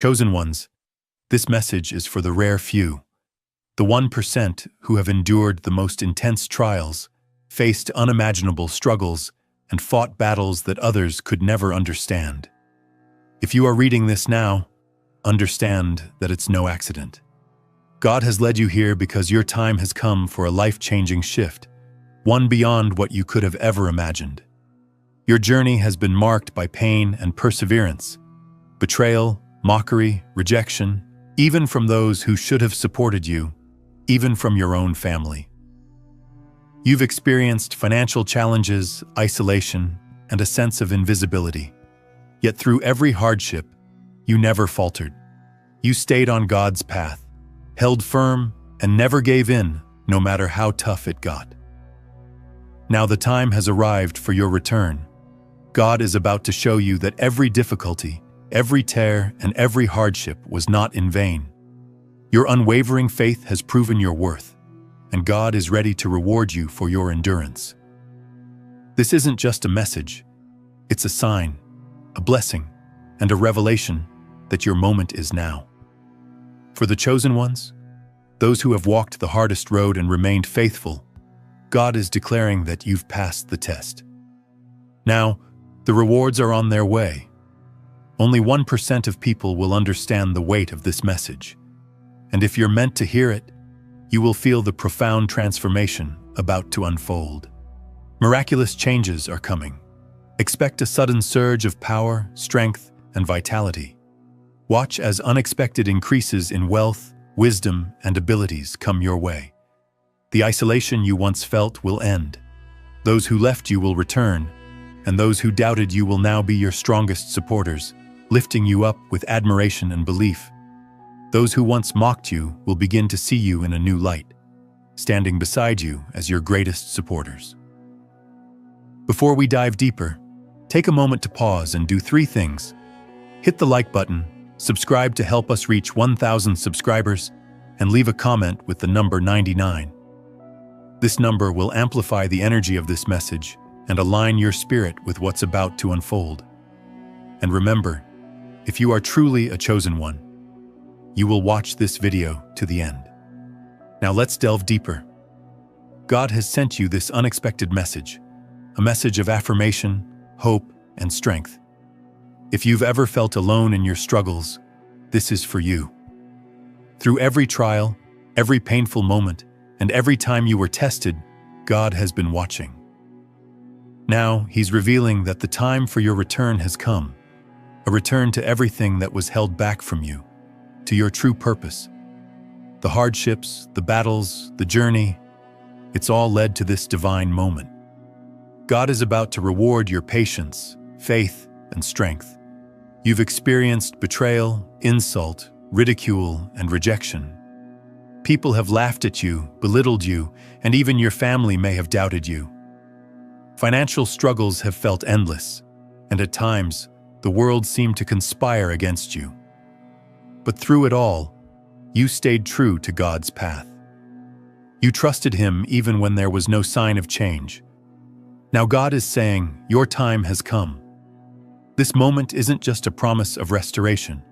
Chosen ones, this message is for the rare few, the 1% who have endured the most intense trials, faced unimaginable struggles, and fought battles that others could never understand. If you are reading this now, understand that it's no accident. God has led you here because your time has come for a life-changing shift, one beyond what you could have ever imagined. Your journey has been marked by pain and perseverance, betrayal, mockery, rejection, even from those who should have supported you, even from your own family. You've experienced financial challenges, isolation, and a sense of invisibility. Yet through every hardship, you never faltered. You stayed on God's path, held firm, and never gave in, no matter how tough it got. Now the time has arrived for your return. God is about to show you that every difficulty, every tear, and every hardship was not in vain. Your unwavering faith has proven your worth, and God is ready to reward you for your endurance. This isn't just a message, it's a sign, a blessing, and a revelation that your moment is now. For the chosen ones, those who have walked the hardest road and remained faithful, God is declaring that you've passed the test. Now, the rewards are on their way. Only 1% of people will understand the weight of this message. And if you're meant to hear it, you will feel the profound transformation about to unfold. Miraculous changes are coming. Expect a sudden surge of power, strength, and vitality. Watch as unexpected increases in wealth, wisdom, and abilities come your way. The isolation you once felt will end. Those who left you will return, and those who doubted you will now be your strongest supporters, lifting you up with admiration and belief. Those who once mocked you will begin to see you in a new light, standing beside you as your greatest supporters. Before we dive deeper, take a moment to pause and do 3 things. Hit the like button, subscribe to help us reach 1,000 subscribers, and leave a comment with the number 99. This number will amplify the energy of this message and align your spirit with what's about to unfold. And remember, if you are truly a chosen one, you will watch this video to the end. Now let's delve deeper. God has sent you this unexpected message, a message of affirmation, hope, and strength. If you've ever felt alone in your struggles, this is for you. Through every trial, every painful moment, and every time you were tested, God has been watching. Now, He's revealing that the time for your return has come, a return to everything that was held back from you, to your true purpose. The hardships, the battles, the journey, it's all led to this divine moment. God is about to reward your patience, faith, and strength. You've experienced betrayal, insult, ridicule, and rejection. People have laughed at you, belittled you, and even your family may have doubted you. Financial struggles have felt endless, and at times, the world seemed to conspire against you. But through it all, you stayed true to God's path. You trusted Him even when there was no sign of change. Now God is saying, your time has come. This moment isn't just a promise of restoration.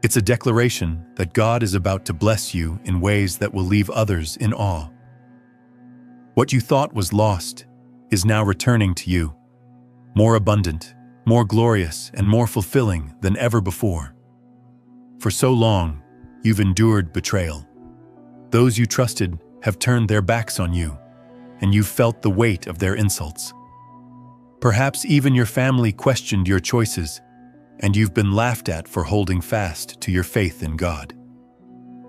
It's a declaration that God is about to bless you in ways that will leave others in awe. What you thought was lost is now returning to you, more abundant, more glorious, and more fulfilling than ever before. For so long, you've endured betrayal. Those you trusted have turned their backs on you, and you've felt the weight of their insults. Perhaps even your family questioned your choices, and you've been laughed at for holding fast to your faith in God.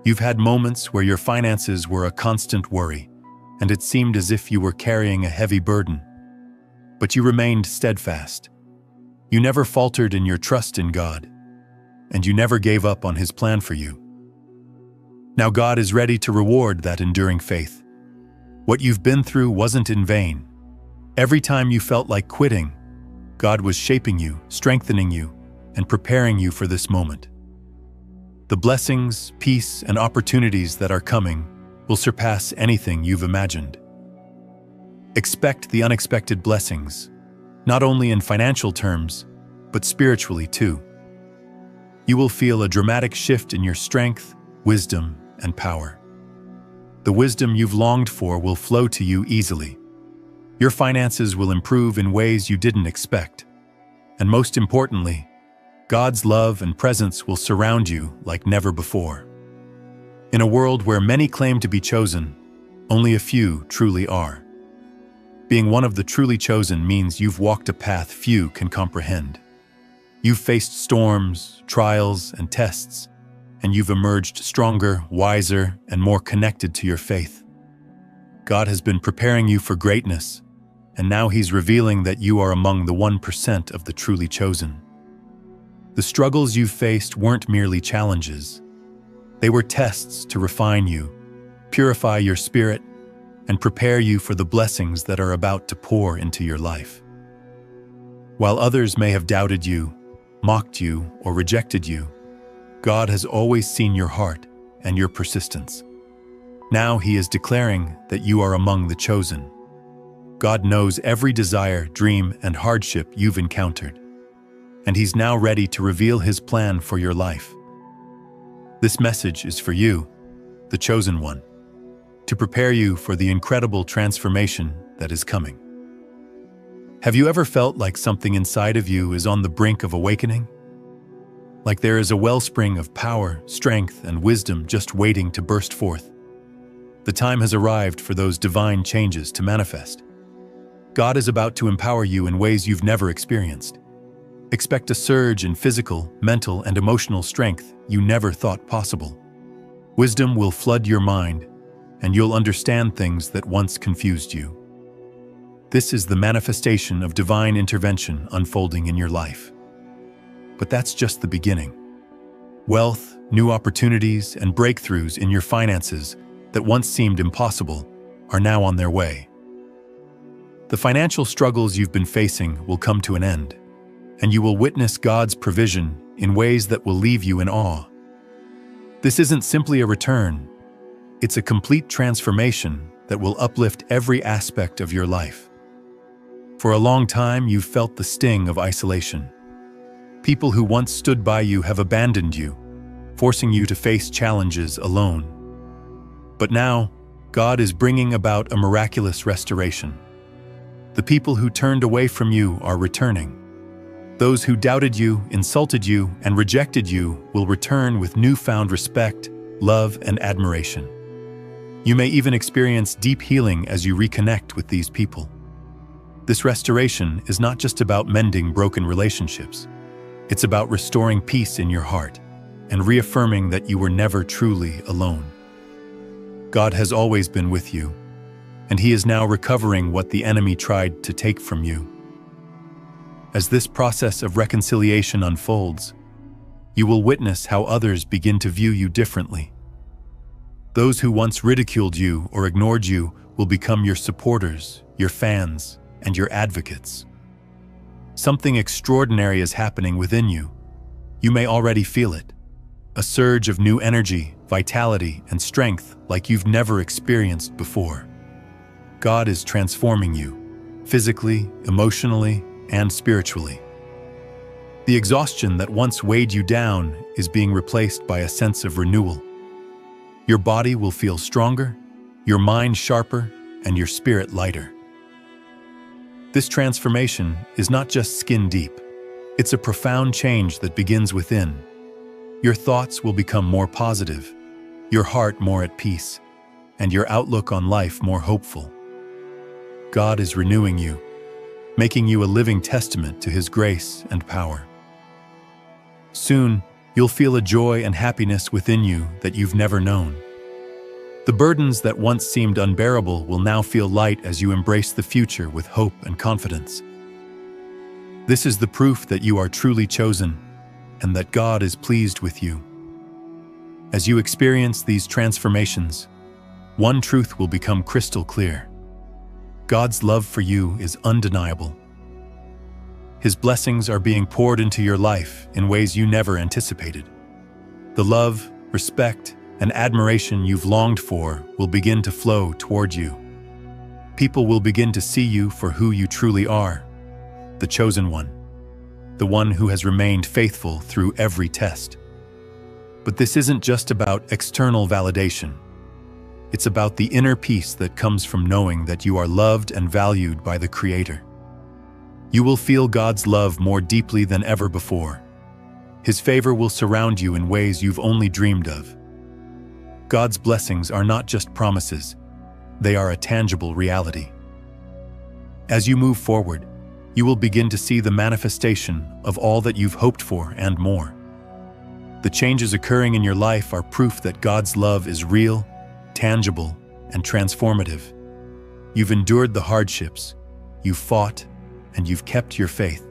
You've had moments where your finances were a constant worry, and it seemed as if you were carrying a heavy burden. But you remained steadfast. You never faltered in your trust in God, and you never gave up on His plan for you. Now God is ready to reward that enduring faith. What you've been through wasn't in vain. Every time you felt like quitting, God was shaping you, strengthening you, and preparing you for this moment. The blessings, peace, and opportunities that are coming will surpass anything you've imagined. Expect the unexpected blessings, not only in financial terms, but spiritually too. You will feel a dramatic shift in your strength, wisdom, and power. The wisdom you've longed for will flow to you easily. Your finances will improve in ways you didn't expect. And most importantly, God's love and presence will surround you like never before. In a world where many claim to be chosen, only a few truly are. Being one of the truly chosen means you've walked a path few can comprehend. You've faced storms, trials, and tests, and you've emerged stronger, wiser, and more connected to your faith. God has been preparing you for greatness, and now He's revealing that you are among the 1% of the truly chosen. The struggles you've faced weren't merely challenges. They were tests to refine you, purify your spirit, and prepare you for the blessings that are about to pour into your life. While others may have doubted you, mocked you, or rejected you, God has always seen your heart and your persistence. Now He is declaring that you are among the chosen. God knows every desire, dream, and hardship you've encountered, and He's now ready to reveal His plan for your life. This message is for you, the chosen one, to prepare you for the incredible transformation that is coming. Have you ever felt like something inside of you is on the brink of awakening? Like there is a wellspring of power, strength, and wisdom just waiting to burst forth? The time has arrived for those divine changes to manifest. God is about to empower you in ways you've never experienced. Expect a surge in physical, mental, and emotional strength you never thought possible. Wisdom will flood your mind, and you'll understand things that once confused you. This is the manifestation of divine intervention unfolding in your life. But that's just the beginning. Wealth, new opportunities, and breakthroughs in your finances that once seemed impossible are now on their way. The financial struggles you've been facing will come to an end, and you will witness God's provision in ways that will leave you in awe. This isn't simply a return, it's a complete transformation that will uplift every aspect of your life. For a long time, you've felt the sting of isolation. People who once stood by you have abandoned you, forcing you to face challenges alone. But now, God is bringing about a miraculous restoration. The people who turned away from you are returning. Those who doubted you, insulted you, and rejected you will return with newfound respect, love, and admiration. You may even experience deep healing as you reconnect with these people. This restoration is not just about mending broken relationships. It's about restoring peace in your heart and reaffirming that you were never truly alone. God has always been with you, and He is now recovering what the enemy tried to take from you. As this process of reconciliation unfolds, you will witness how others begin to view you differently. Those who once ridiculed you or ignored you will become your supporters, your fans, and your advocates. Something extraordinary is happening within you. You may already feel it. A surge of new energy, vitality, and strength like you've never experienced before. God is transforming you, physically, emotionally, and spiritually. The exhaustion that once weighed you down is being replaced by a sense of renewal. Your body will feel stronger, your mind sharper, and your spirit lighter. This transformation is not just skin deep. It's a profound change that begins within. Your thoughts will become more positive, your heart more at peace, and your outlook on life more hopeful. God is renewing you, making you a living testament to His grace and power. Soon, you'll feel a joy and happiness within you that you've never known. The burdens that once seemed unbearable will now feel light as you embrace the future with hope and confidence. This is the proof that you are truly chosen and that God is pleased with you. As you experience these transformations, one truth will become crystal clear. God's love for you is undeniable. His blessings are being poured into your life in ways you never anticipated. The love, respect, and admiration you've longed for will begin to flow toward you. People will begin to see you for who you truly are, the chosen one. the one who has remained faithful through every test. But this isn't just about external validation. It's about the inner peace that comes from knowing that you are loved and valued by the Creator. You will feel God's love more deeply than ever before. His favor will surround you in ways you've only dreamed of. God's blessings are not just promises, they are a tangible reality. As you move forward, you will begin to see the manifestation of all that you've hoped for and more. The changes occurring in your life are proof that God's love is real, tangible, and transformative. You've endured the hardships, you've fought, and you've kept your faith.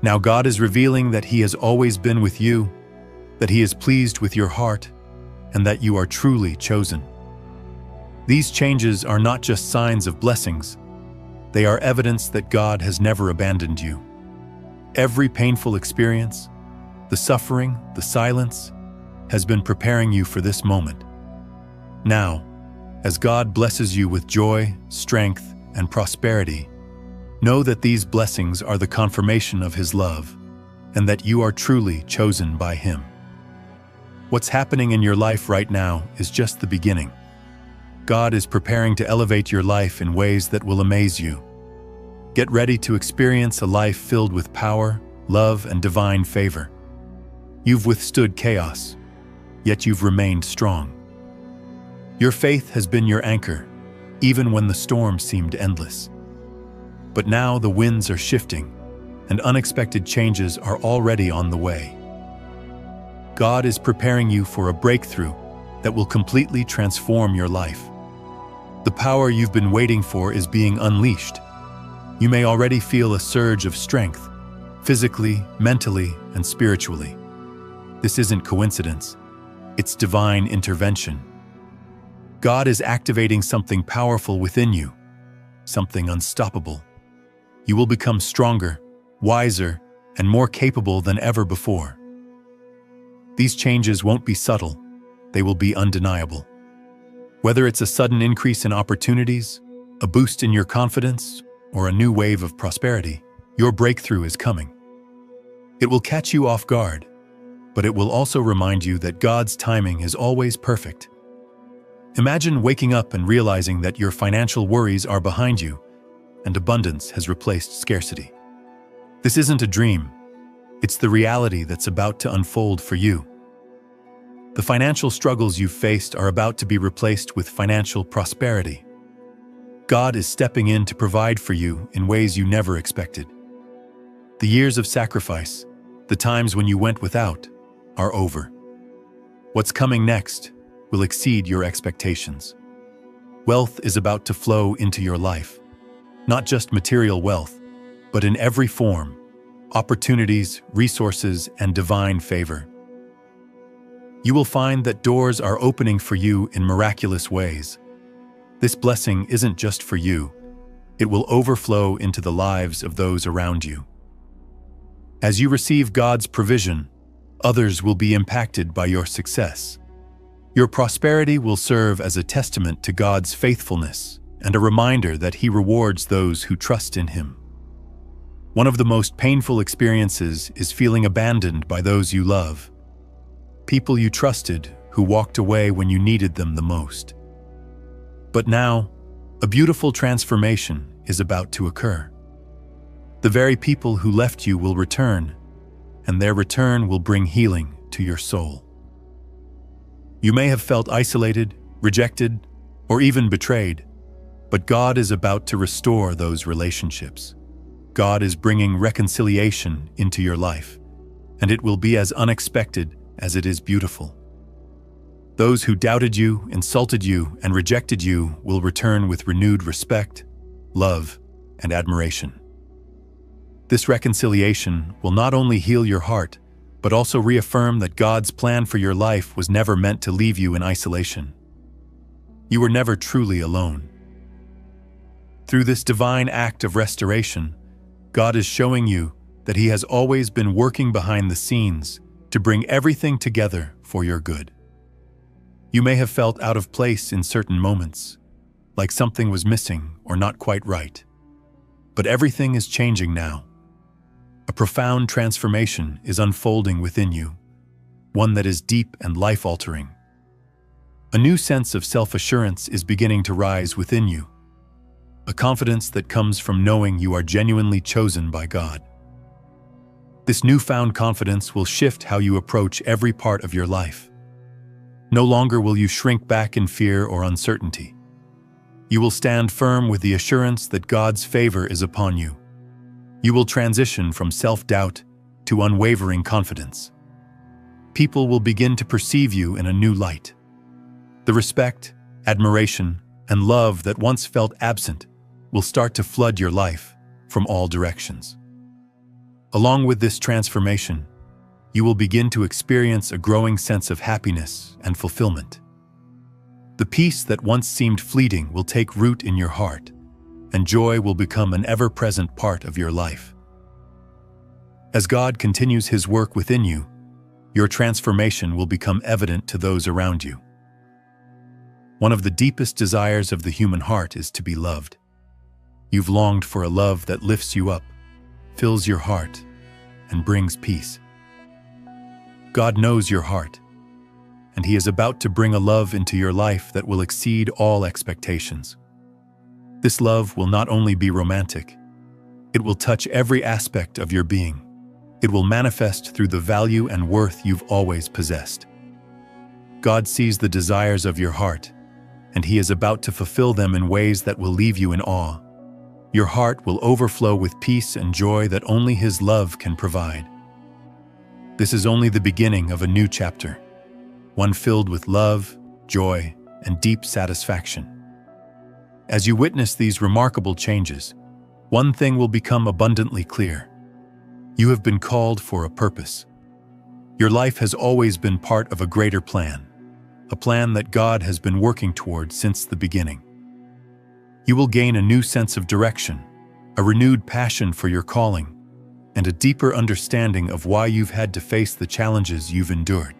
Now God is revealing that He has always been with you, that He is pleased with your heart, and that you are truly chosen. These changes are not just signs of blessings, they are evidence that God has never abandoned you. Every painful experience, the suffering, the silence, has been preparing you for this moment. Now, as God blesses you with joy, strength, and prosperity, know that these blessings are the confirmation of His love, and that you are truly chosen by Him. What's happening in your life right now is just the beginning. God is preparing to elevate your life in ways that will amaze you. Get ready to experience a life filled with power, love, and divine favor. You've withstood chaos, yet you've remained strong. Your faith has been your anchor, even when the storm seemed endless. But now the winds are shifting, and unexpected changes are already on the way. God is preparing you for a breakthrough that will completely transform your life. The power you've been waiting for is being unleashed. You may already feel a surge of strength, physically, mentally, and spiritually. This isn't coincidence. It's divine intervention. God is activating something powerful within you, something unstoppable. You will become stronger, wiser, and more capable than ever before. These changes won't be subtle, they will be undeniable. Whether it's a sudden increase in opportunities, a boost in your confidence, or a new wave of prosperity, your breakthrough is coming. It will catch you off guard, but it will also remind you that God's timing is always perfect. Imagine waking up and realizing that your financial worries are behind you and abundance has replaced scarcity. This isn't a dream, it's the reality that's about to unfold for you. The financial struggles you've faced are about to be replaced with financial prosperity. God is stepping in to provide for you in ways you never expected. The years of sacrifice, the times when you went without, are over. What's coming next will exceed your expectations. Wealth is about to flow into your life. Not just material wealth, but in every form, opportunities, resources, and divine favor. You will find that doors are opening for you in miraculous ways. This blessing isn't just for you, it will overflow into the lives of those around you. As you receive God's provision, others will be impacted by your success. Your prosperity will serve as a testament to God's faithfulness and a reminder that He rewards those who trust in Him. One of the most painful experiences is feeling abandoned by those you love. People you trusted who walked away when you needed them the most. But now, a beautiful transformation is about to occur. The very people who left you will return, and their return will bring healing to your soul. You may have felt isolated, rejected, or even betrayed, but God is about to restore those relationships. God is bringing reconciliation into your life, and it will be as unexpected as it is beautiful. Those who doubted you, insulted you, and rejected you will return with renewed respect, love, and admiration. This reconciliation will not only heal your heart, but also reaffirm that God's plan for your life was never meant to leave you in isolation. You were never truly alone. Through this divine act of restoration, God is showing you that He has always been working behind the scenes to bring everything together for your good. You may have felt out of place in certain moments, like something was missing or not quite right. But everything is changing now. A profound transformation is unfolding within you, one that is deep and life-altering. A new sense of self-assurance is beginning to rise within you, a confidence that comes from knowing you are genuinely chosen by God. This newfound confidence will shift how you approach every part of your life. No longer will you shrink back in fear or uncertainty. You will stand firm with the assurance that God's favor is upon you. You will transition from self-doubt to unwavering confidence. People will begin to perceive you in a new light. The respect, admiration, and love that once felt absent will start to flood your life from all directions. Along with this transformation, you will begin to experience a growing sense of happiness and fulfillment. The peace that once seemed fleeting will take root in your heart, and joy will become an ever-present part of your life. As God continues His work within you, your transformation will become evident to those around you. One of the deepest desires of the human heart is to be loved. You've longed for a love that lifts you up, fills your heart, and brings peace. God knows your heart, and He is about to bring a love into your life that will exceed all expectations. This love will not only be romantic, it will touch every aspect of your being. It will manifest through the value and worth you've always possessed. God sees the desires of your heart, and He is about to fulfill them in ways that will leave you in awe. Your heart will overflow with peace and joy that only His love can provide. This is only the beginning of a new chapter, one filled with love, joy, and deep satisfaction. As you witness these remarkable changes, one thing will become abundantly clear. You have been called for a purpose. Your life has always been part of a greater plan, a plan that God has been working toward since the beginning. You will gain a new sense of direction, a renewed passion for your calling, and a deeper understanding of why you've had to face the challenges you've endured.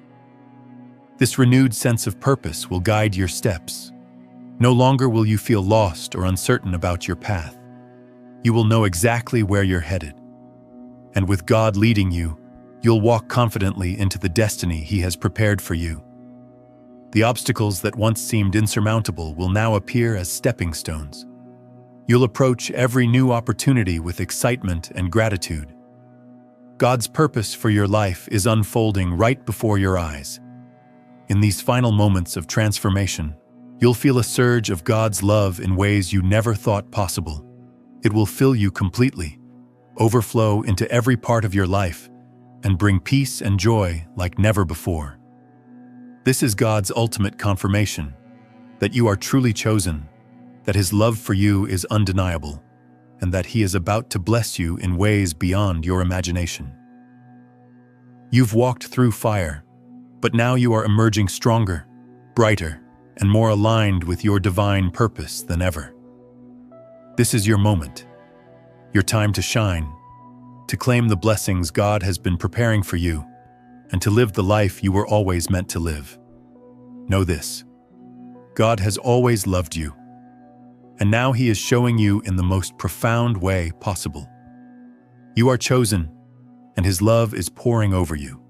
This renewed sense of purpose will guide your steps. No longer will you feel lost or uncertain about your path. You will know exactly where you're headed. And with God leading you, you'll walk confidently into the destiny He has prepared for you. The obstacles that once seemed insurmountable will now appear as stepping stones. You'll approach every new opportunity with excitement and gratitude. God's purpose for your life is unfolding right before your eyes. In these final moments of transformation, you'll feel a surge of God's love in ways you never thought possible. It will fill you completely, overflow into every part of your life, and bring peace and joy like never before. This is God's ultimate confirmation that you are truly chosen, that His love for you is undeniable, and that He is about to bless you in ways beyond your imagination. You've walked through fire, but now you are emerging stronger, brighter, and more aligned with your divine purpose than ever. This is your moment, your time to shine, to claim the blessings God has been preparing for you, and to live the life you were always meant to live. Know this: God has always loved you, and now He is showing you in the most profound way possible. You are chosen, and His love is pouring over you.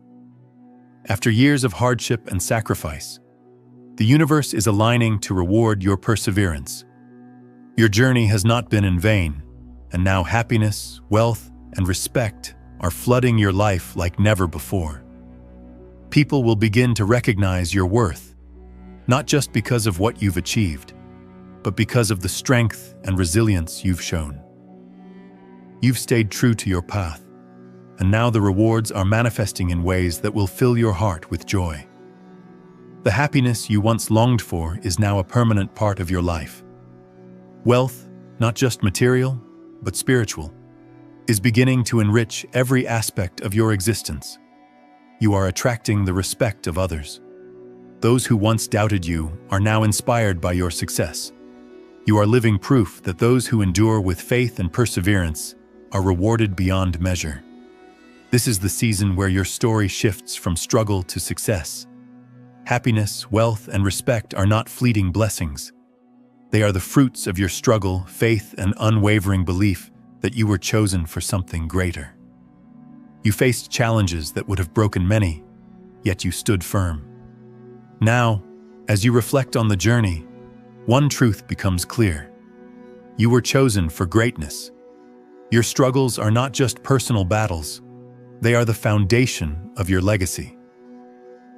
After years of hardship and sacrifice, the universe is aligning to reward your perseverance. Your journey has not been in vain, and now happiness, wealth, and respect are flooding your life like never before. People will begin to recognize your worth, not just because of what you've achieved, but because of the strength and resilience you've shown. You've stayed true to your path, and now the rewards are manifesting in ways that will fill your heart with joy. The happiness you once longed for is now a permanent part of your life. Wealth, not just material, but spiritual, is beginning to enrich every aspect of your existence. You are attracting the respect of others. Those who once doubted you are now inspired by your success. You are living proof that those who endure with faith and perseverance are rewarded beyond measure. This is the season where your story shifts from struggle to success. Happiness, wealth, and respect are not fleeting blessings. They are the fruits of your struggle, faith, and unwavering belief that you were chosen for something greater. You faced challenges that would have broken many, yet you stood firm. Now, as you reflect on the journey, one truth becomes clear. You were chosen for greatness. Your struggles are not just personal battles, they are the foundation of your legacy.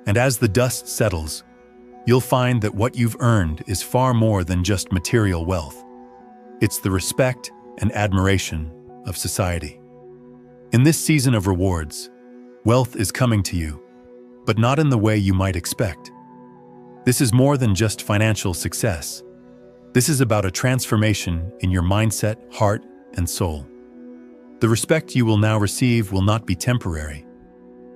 And as the dust settles, you'll find that what you've earned is far more than just material wealth. It's the respect and admiration of society. In this season of rewards, wealth is coming to you, but not in the way you might expect. This is more than just financial success. This is about a transformation in your mindset, heart, and soul. The respect you will now receive will not be temporary.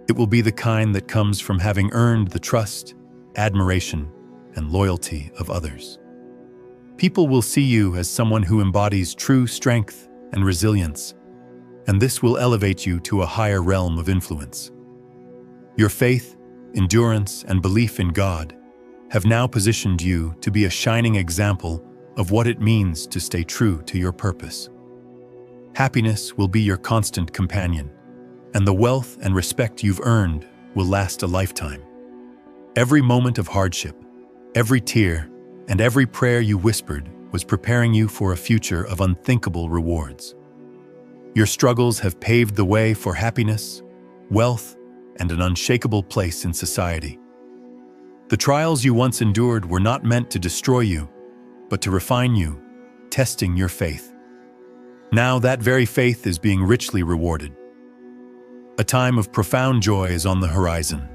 It will be the kind that comes from having earned the trust, admiration, and loyalty of others. People will see you as someone who embodies true strength and resilience, and this will elevate you to a higher realm of influence. Your faith, endurance, and belief in God have now positioned you to be a shining example of what it means to stay true to your purpose. Happiness will be your constant companion, and the wealth and respect you've earned will last a lifetime. Every moment of hardship, every tear, and every prayer you whispered was preparing you for a future of unthinkable rewards. Your struggles have paved the way for happiness, wealth, and an unshakable place in society. The trials you once endured were not meant to destroy you, but to refine you, testing your faith. Now that very faith is being richly rewarded. A time of profound joy is on the horizon.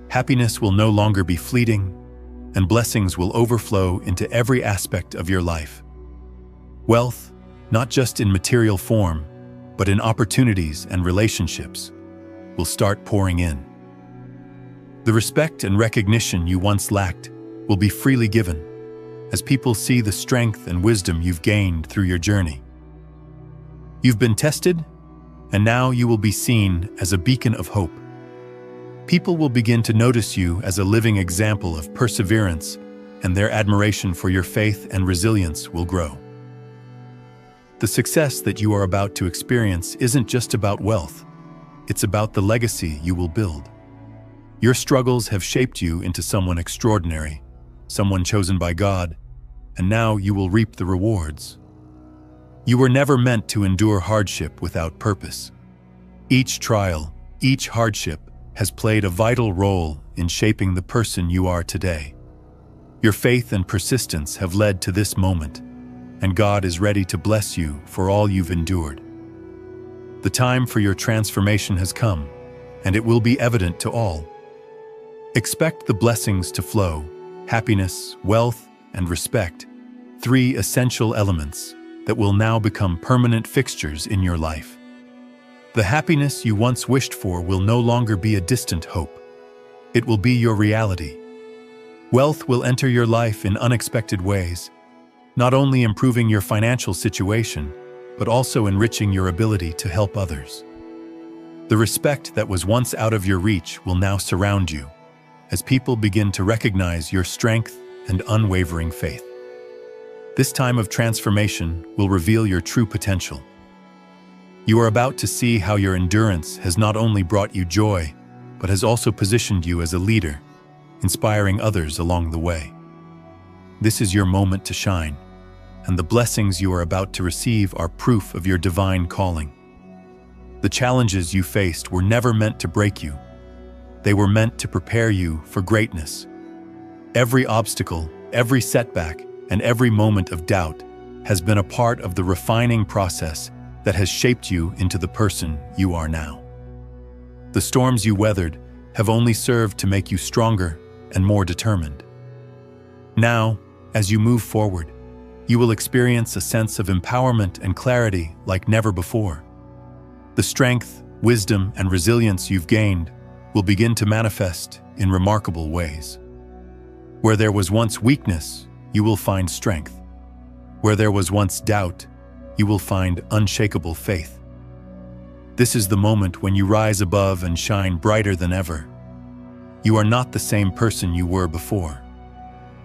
Happiness will no longer be fleeting, and blessings will overflow into every aspect of your life. Wealth, not just in material form, but in opportunities and relationships, will start pouring in. The respect and recognition you once lacked will be freely given, as people see the strength and wisdom you've gained through your journey. You've been tested, and now you will be seen as a beacon of hope. People will begin to notice you as a living example of perseverance, and their admiration for your faith and resilience will grow. The success that you are about to experience isn't just about wealth, it's about the legacy you will build. Your struggles have shaped you into someone extraordinary, someone chosen by God, and now you will reap the rewards. You were never meant to endure hardship without purpose. Each trial, each hardship, has played a vital role in shaping the person you are today. Your faith and persistence have led to this moment, and God is ready to bless you for all you've endured. The time for your transformation has come, and it will be evident to all. Expect the blessings to flow: happiness, wealth, and respect, three essential elements that will now become permanent fixtures in your life. The happiness you once wished for will no longer be a distant hope. It will be your reality. Wealth will enter your life in unexpected ways, not only improving your financial situation, but also enriching your ability to help others. The respect that was once out of your reach will now surround you, as people begin to recognize your strength and unwavering faith. This time of transformation will reveal your true potential. You are about to see how your endurance has not only brought you joy, but has also positioned you as a leader, inspiring others along the way. This is your moment to shine, and the blessings you are about to receive are proof of your divine calling. The challenges you faced were never meant to break you. They were meant to prepare you for greatness. Every obstacle, every setback, and every moment of doubt has been a part of the refining process that has shaped you into the person you are now. The storms you weathered have only served to make you stronger and more determined. Now, as you move forward, you will experience a sense of empowerment and clarity like never before. The strength, wisdom, and resilience you've gained will begin to manifest in remarkable ways. Where there was once weakness, you will find strength. Where there was once doubt, you will find unshakable faith. This is the moment when you rise above and shine brighter than ever. You are not the same person you were before.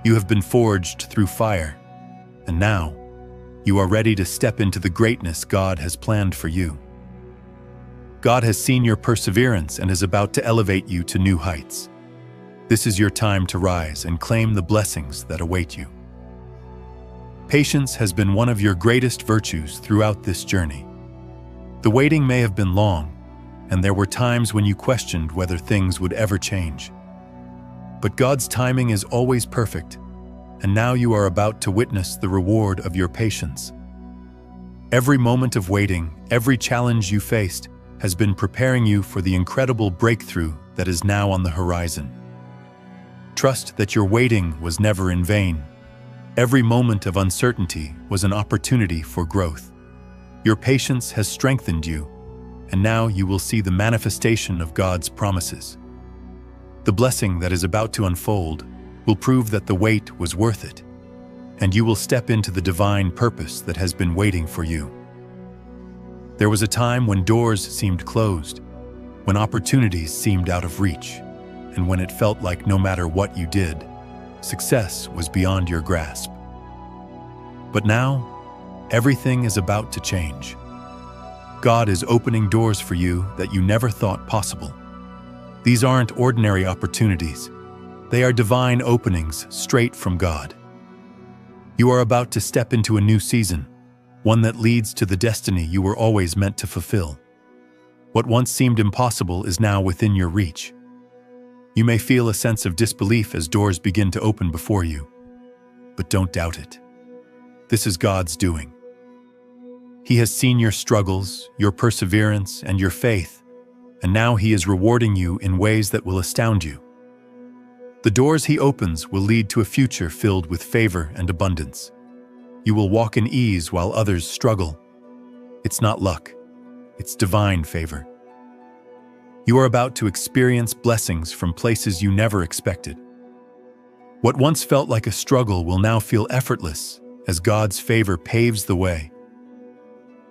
You have been forged through fire, and now you are ready to step into the greatness God has planned for you. God has seen your perseverance and is about to elevate you to new heights. This is your time to rise and claim the blessings that await you. Patience has been one of your greatest virtues throughout this journey. The waiting may have been long, and there were times when you questioned whether things would ever change. But God's timing is always perfect, and now you are about to witness the reward of your patience. Every moment of waiting, every challenge you faced, has been preparing you for the incredible breakthrough that is now on the horizon. Trust that your waiting was never in vain. Every moment of uncertainty was an opportunity for growth. Your patience has strengthened you, and now you will see the manifestation of God's promises. The blessing that is about to unfold will prove that the wait was worth it, and you will step into the divine purpose that has been waiting for you. There was a time when doors seemed closed, when opportunities seemed out of reach, and when it felt like no matter what you did, success was beyond your grasp. But now, everything is about to change. God is opening doors for you that you never thought possible. These aren't ordinary opportunities. They are divine openings straight from God. You are about to step into a new season, one that leads to the destiny you were always meant to fulfill. What once seemed impossible is now within your reach. You may feel a sense of disbelief as doors begin to open before you, but don't doubt it. This is God's doing. He has seen your struggles, your perseverance, and your faith, and now He is rewarding you in ways that will astound you. The doors He opens will lead to a future filled with favor and abundance. You will walk in ease while others struggle. It's not luck, it's divine favor. You are about to experience blessings from places you never expected. What once felt like a struggle will now feel effortless as God's favor paves the way.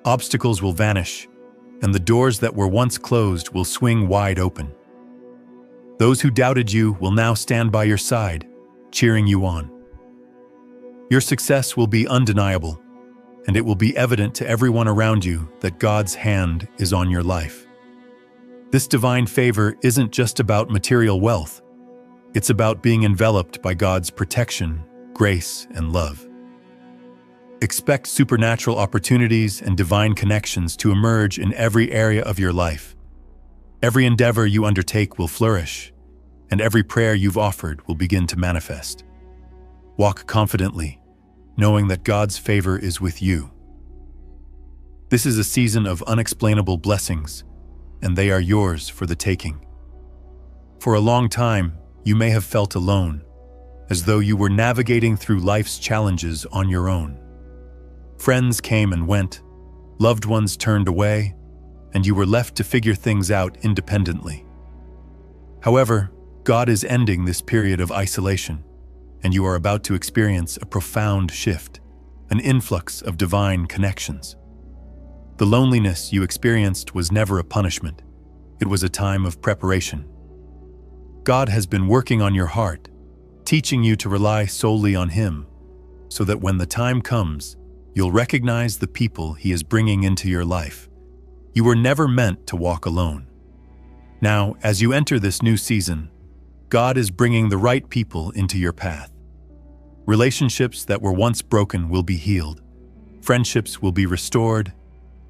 Obstacles will vanish, and the doors that were once closed will swing wide open. Those who doubted you will now stand by your side, cheering you on. Your success will be undeniable, and it will be evident to everyone around you that God's hand is on your life. This divine favor isn't just about material wealth. It's about being enveloped by God's protection, grace, and love. Expect supernatural opportunities and divine connections to emerge in every area of your life. Every endeavor you undertake will flourish, and every prayer you've offered will begin to manifest. Walk confidently, knowing that God's favor is with you. This is a season of unexplainable blessings, and they are yours for the taking. For a long time, you may have felt alone, as though you were navigating through life's challenges on your own. Friends came and went, loved ones turned away, and you were left to figure things out independently. However, God is ending this period of isolation, and you are about to experience a profound shift, an influx of divine connections. The loneliness you experienced was never a punishment. It was a time of preparation. God has been working on your heart, teaching you to rely solely on Him, so that when the time comes, you'll recognize the people He is bringing into your life. You were never meant to walk alone. Now, as you enter this new season, God is bringing the right people into your path. Relationships that were once broken will be healed, friendships will be restored,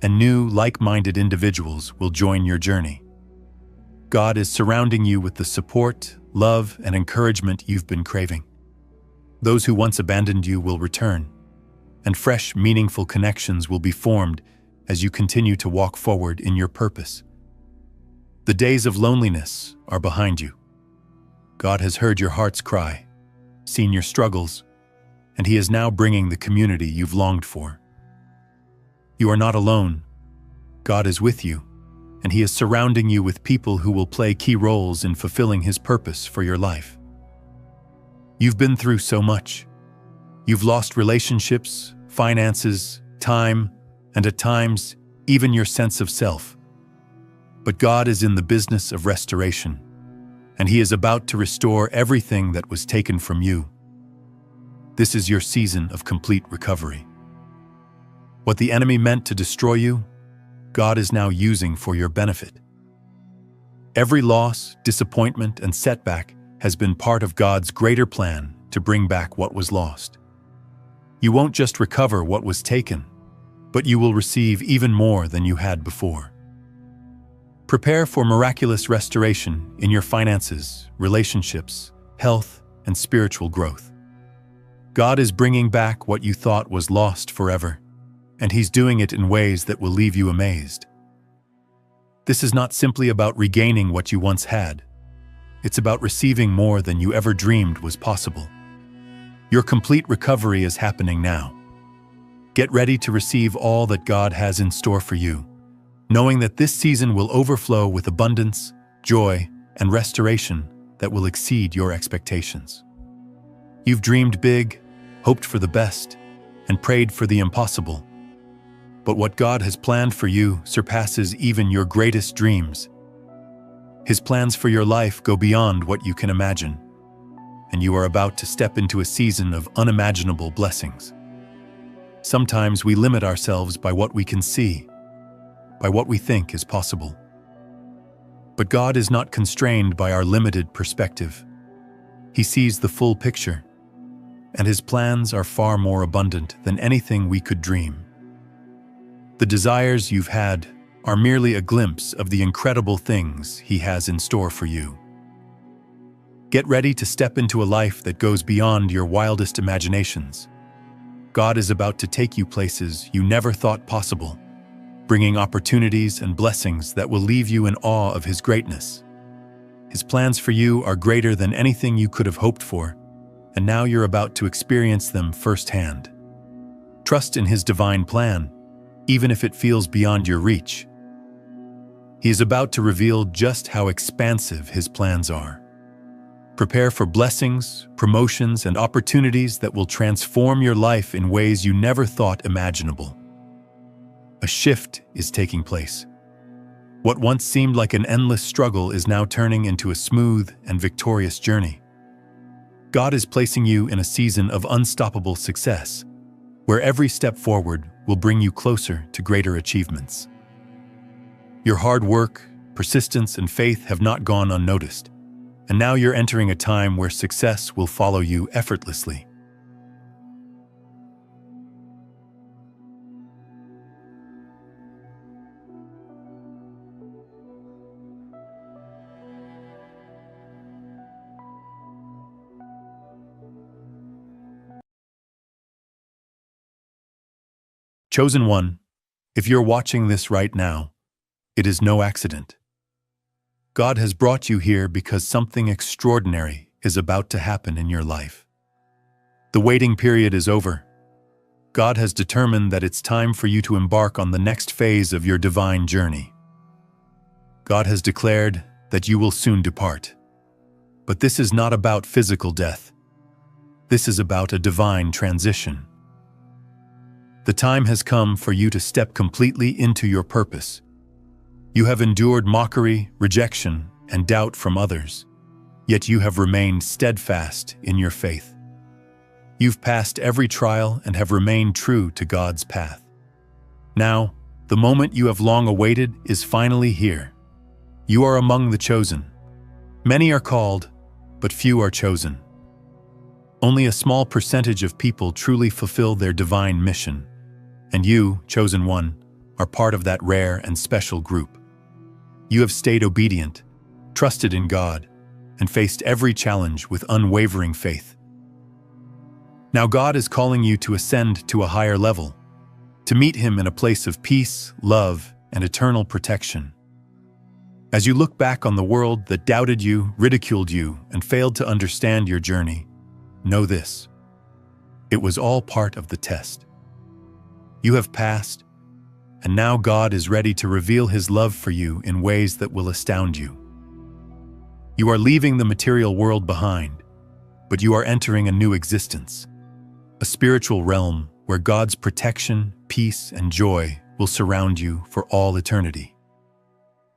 and new, like-minded individuals will join your journey. God is surrounding you with the support, love, and encouragement you've been craving. Those who once abandoned you will return, and fresh, meaningful connections will be formed as you continue to walk forward in your purpose. The days of loneliness are behind you. God has heard your heart's cry, seen your struggles, and He is now bringing the community you've longed for. You are not alone. God is with you, and He is surrounding you with people who will play key roles in fulfilling His purpose for your life. You've been through so much. You've lost relationships, finances, time, and at times, even your sense of self. But God is in the business of restoration, and He is about to restore everything that was taken from you. This is your season of complete recovery. What the enemy meant to destroy you, God is now using for your benefit. Every loss, disappointment, and setback has been part of God's greater plan to bring back what was lost. You won't just recover what was taken, but you will receive even more than you had before. Prepare for miraculous restoration in your finances, relationships, health, and spiritual growth. God is bringing back what you thought was lost forever, and He's doing it in ways that will leave you amazed. This is not simply about regaining what you once had. It's about receiving more than you ever dreamed was possible. Your complete recovery is happening now. Get ready to receive all that God has in store for you, knowing that this season will overflow with abundance, joy, and restoration that will exceed your expectations. You've dreamed big, hoped for the best, and prayed for the impossible. But what God has planned for you surpasses even your greatest dreams. His plans for your life go beyond what you can imagine, and you are about to step into a season of unimaginable blessings. Sometimes we limit ourselves by what we can see, by what we think is possible. But God is not constrained by our limited perspective. He sees the full picture, and His plans are far more abundant than anything we could dream. The desires you've had are merely a glimpse of the incredible things He has in store for you. Get ready to step into a life that goes beyond your wildest imaginations. God is about to take you places you never thought possible, bringing opportunities and blessings that will leave you in awe of His greatness. His plans for you are greater than anything you could have hoped for, and now you're about to experience them firsthand. Trust in His divine plan, even if it feels beyond your reach. He is about to reveal just how expansive His plans are. Prepare for blessings, promotions, and opportunities that will transform your life in ways you never thought imaginable. A shift is taking place. What once seemed like an endless struggle is now turning into a smooth and victorious journey. God is placing you in a season of unstoppable success, where every step forward will bring you closer to greater achievements. Your hard work, persistence, and faith have not gone unnoticed, and now you're entering a time where success will follow you effortlessly. Chosen one, if you're watching this right now, it is no accident. God has brought you here because something extraordinary is about to happen in your life. The waiting period is over. God has determined that it's time for you to embark on the next phase of your divine journey. God has declared that you will soon depart. But this is not about physical death. This is about a divine transition. The time has come for you to step completely into your purpose. You have endured mockery, rejection, and doubt from others, yet you have remained steadfast in your faith. You've passed every trial and have remained true to God's path. Now, the moment you have long awaited is finally here. You are among the chosen. Many are called, but few are chosen. Only a small percentage of people truly fulfill their divine mission, and you, chosen one, are part of that rare and special group. You have stayed obedient, trusted in God, and faced every challenge with unwavering faith. Now God is calling you to ascend to a higher level, to meet Him in a place of peace, love, and eternal protection. As you look back on the world that doubted you, ridiculed you, and failed to understand your journey, know this: it was all part of the test. You have passed, and now God is ready to reveal His love for you in ways that will astound you. You are leaving the material world behind, but you are entering a new existence, a spiritual realm where God's protection, peace, and joy will surround you for all eternity.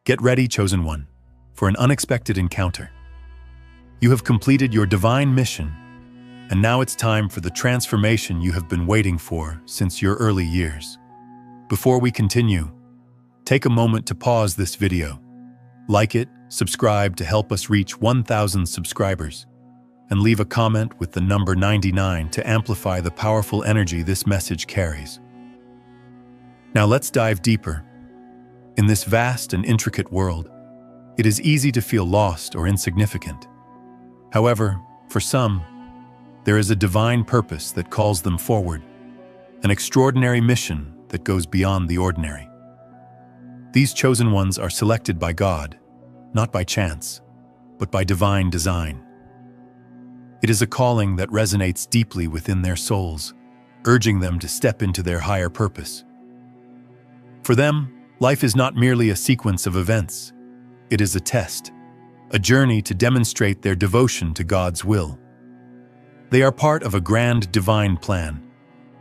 Get ready, chosen one, for an unexpected encounter. You have completed your divine mission, and now it's time for the transformation you have been waiting for since your early years. Before we continue, Take a moment to pause this video. Like it, subscribe to help us reach 1,000 subscribers, and leave a comment with the number 99 to amplify the powerful energy this message carries. Now let's dive deeper. In this vast and intricate world, it is easy to feel lost or insignificant. However, for some, there is a divine purpose that calls them forward, an extraordinary mission that goes beyond the ordinary. These chosen ones are selected by God, not by chance, but by divine design. It is a calling that resonates deeply within their souls, urging them to step into their higher purpose. For them, life is not merely a sequence of events. It is a test, a journey to demonstrate their devotion to God's will. They are part of a grand divine plan,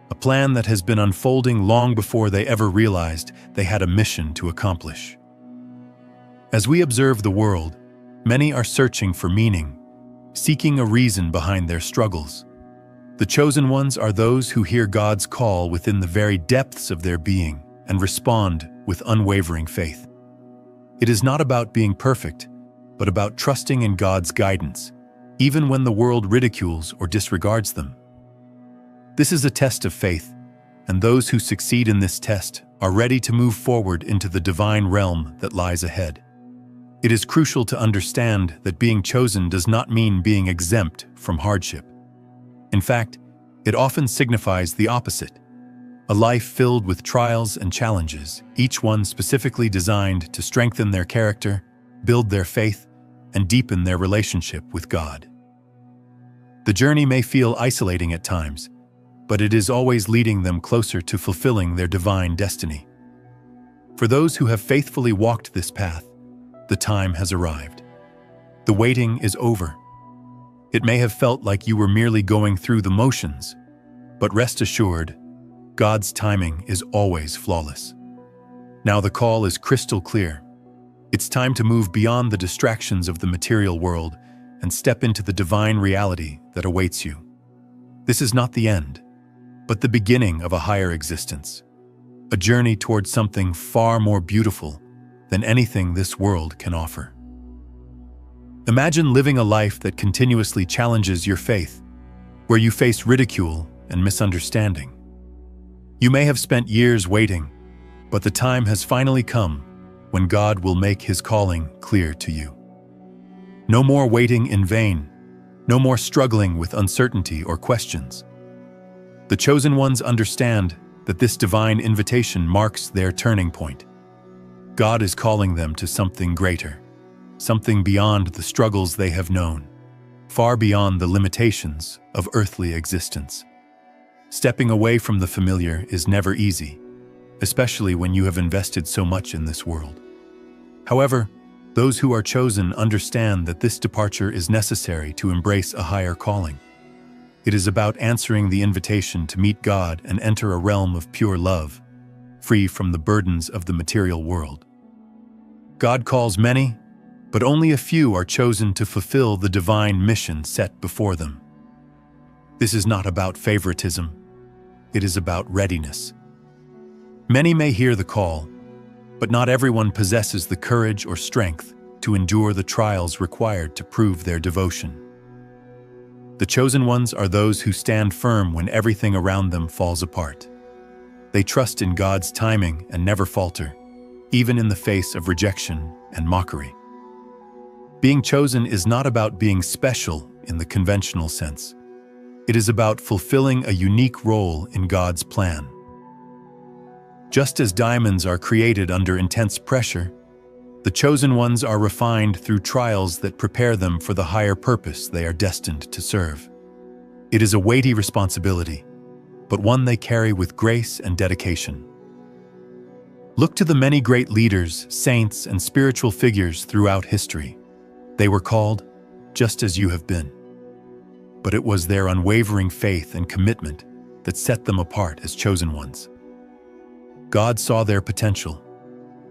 a plan that has been unfolding long before they ever realized they had a mission to accomplish. As we observe the world, many are searching for meaning, seeking a reason behind their struggles. The chosen ones are those who hear God's call within the very depths of their being and respond with unwavering faith. It is not about being perfect, but about trusting in God's guidance, even when the world ridicules or disregards them. This is a test of faith, and those who succeed in this test are ready to move forward into the divine realm that lies ahead. It is crucial to understand that being chosen does not mean being exempt from hardship. In fact, it often signifies the opposite: a life filled with trials and challenges, each one specifically designed to strengthen their character, build their faith, and deepen their relationship with God. The journey may feel isolating at times, but it is always leading them closer to fulfilling their divine destiny. For those who have faithfully walked this path, the time has arrived. The waiting is over. It may have felt like you were merely going through the motions, but rest assured, God's timing is always flawless. Now the call is crystal clear. It's time to move beyond the distractions of the material world and step into the divine reality that awaits you. This is not the end, but the beginning of a higher existence, a journey towards something far more beautiful than anything this world can offer. Imagine living a life that continuously challenges your faith, where you face ridicule and misunderstanding. You may have spent years waiting, but the time has finally come when God will make His calling clear to you. No more waiting in vain, no more struggling with uncertainty or questions. The chosen ones understand that this divine invitation marks their turning point. God is calling them to something greater, something beyond the struggles they have known, far beyond the limitations of earthly existence. Stepping away from the familiar is never easy, especially when you have invested so much in this world. However, those who are chosen understand that this departure is necessary to embrace a higher calling. It is about answering the invitation to meet God and enter a realm of pure love, free from the burdens of the material world. God calls many, but only a few are chosen to fulfill the divine mission set before them. This is not about favoritism. It is about readiness. Many may hear the call, but not everyone possesses the courage or strength to endure the trials required to prove their devotion. The chosen ones are those who stand firm when everything around them falls apart. They trust in God's timing and never falter, even in the face of rejection and mockery. Being chosen is not about being special in the conventional sense. It is about fulfilling a unique role in God's plan. Just as diamonds are created under intense pressure, the chosen ones are refined through trials that prepare them for the higher purpose they are destined to serve. It is a weighty responsibility, but one they carry with grace and dedication. Look to the many great leaders, saints, and spiritual figures throughout history. They were called just as you have been. But it was their unwavering faith and commitment that set them apart as chosen ones. God saw their potential,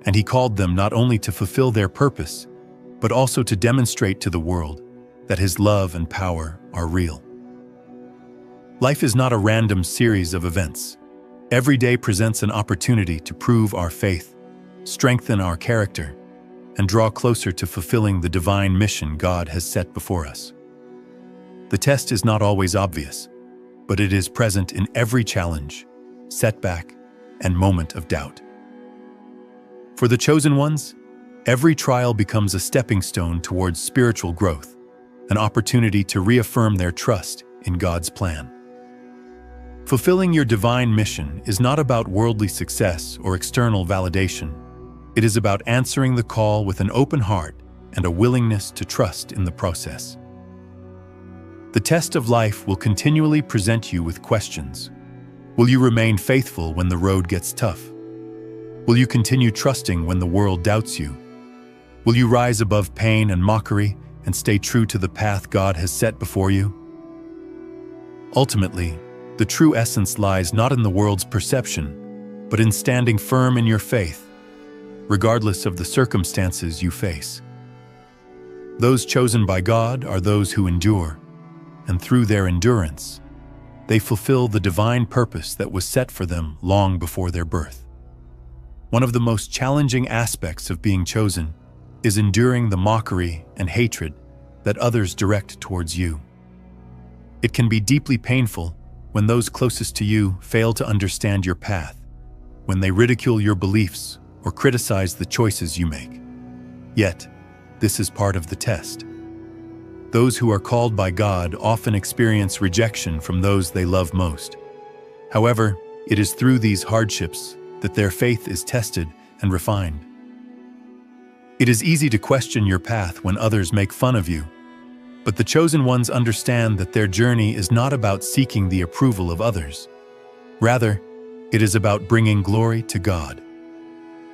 and He called them not only to fulfill their purpose, but also to demonstrate to the world that His love and power are real. Life is not a random series of events. Every day presents an opportunity to prove our faith, strengthen our character, and draw closer to fulfilling the divine mission God has set before us. The test is not always obvious, but it is present in every challenge, setback, and moment of doubt. For the chosen ones, every trial becomes a stepping stone towards spiritual growth, an opportunity to reaffirm their trust in God's plan. Fulfilling your divine mission is not about worldly success or external validation. It is about answering the call with an open heart and a willingness to trust in the process. The test of life will continually present you with questions. Will you remain faithful when the road gets tough? Will you continue trusting when the world doubts you? Will you rise above pain and mockery and stay true to the path God has set before you? Ultimately, the true essence lies not in the world's perception, but in standing firm in your faith, regardless of the circumstances you face. Those chosen by God are those who endure, and through their endurance, they fulfill the divine purpose that was set for them long before their birth. One of the most challenging aspects of being chosen is enduring the mockery and hatred that others direct towards you. It can be deeply painful when those closest to you fail to understand your path, when they ridicule your beliefs or criticize the choices you make. Yet, this is part of the test. Those who are called by God often experience rejection from those they love most. However, it is through these hardships that their faith is tested and refined. It is easy to question your path when others make fun of you, but the chosen ones understand that their journey is not about seeking the approval of others. Rather, it is about bringing glory to God.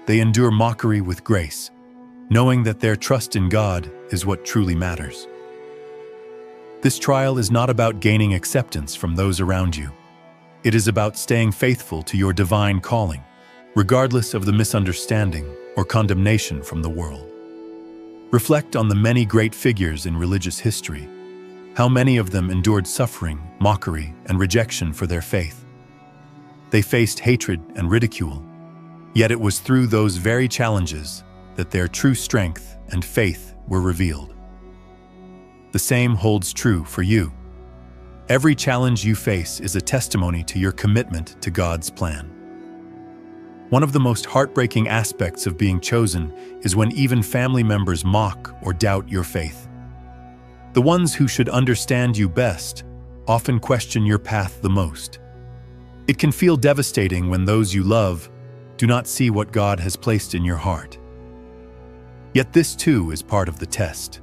They endure mockery with grace, knowing that their trust in God is what truly matters. This trial is not about gaining acceptance from those around you. It is about staying faithful to your divine calling, regardless of the misunderstanding or condemnation from the world. Reflect on the many great figures in religious history. How many of them endured suffering, mockery, and rejection for their faith? They faced hatred and ridicule, yet it was through those very challenges that their true strength and faith were revealed. The same holds true for you. Every challenge you face is a testimony to your commitment to God's plan. One of the most heartbreaking aspects of being chosen is when even family members mock or doubt your faith. The ones who should understand you best often question your path the most. It can feel devastating when those you love do not see what God has placed in your heart. Yet this too is part of the test,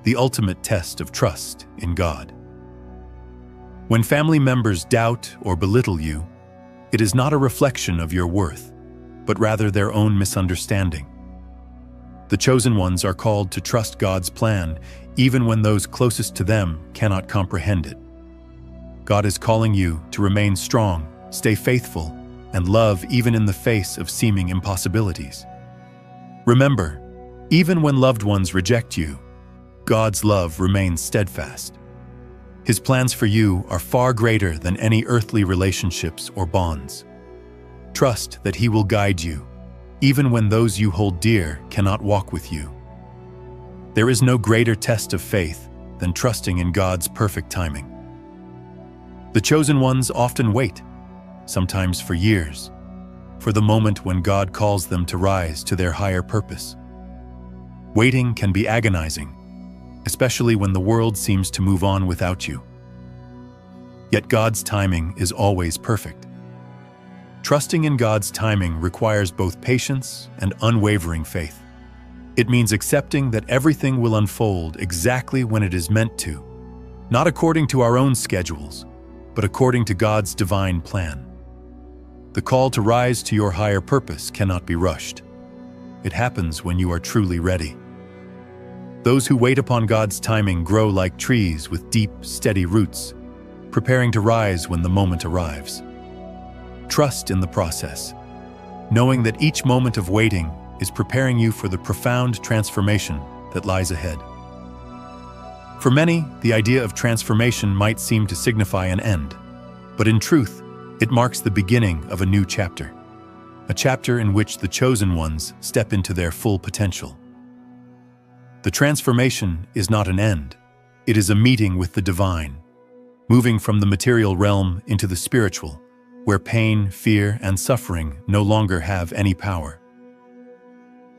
the ultimate test of trust in God. When family members doubt or belittle you, it is not a reflection of your worth, but rather their own misunderstanding. The chosen ones are called to trust God's plan, even when those closest to them cannot comprehend it. God is calling you to remain strong, stay faithful, and love even in the face of seeming impossibilities. Remember, even when loved ones reject you, God's love remains steadfast. His plans for you are far greater than any earthly relationships or bonds. Trust that He will guide you, even when those you hold dear cannot walk with you. There is no greater test of faith than trusting in God's perfect timing. The chosen ones often wait, sometimes for years, for the moment when God calls them to rise to their higher purpose. Waiting can be agonizing, especially when the world seems to move on without you. Yet God's timing is always perfect. Trusting in God's timing requires both patience and unwavering faith. It means accepting that everything will unfold exactly when it is meant to, not according to our own schedules, but according to God's divine plan. The call to rise to your higher purpose cannot be rushed. It happens when you are truly ready. Those who wait upon God's timing grow like trees with deep, steady roots, preparing to rise when the moment arrives. Trust in the process, knowing that each moment of waiting is preparing you for the profound transformation that lies ahead. For many, the idea of transformation might seem to signify an end, but in truth, it marks the beginning of a new chapter. a chapter in which the chosen ones step into their full potential. The transformation is not an end, it is a meeting with the divine, moving from the material realm into the spiritual, where pain, fear, and suffering no longer have any power.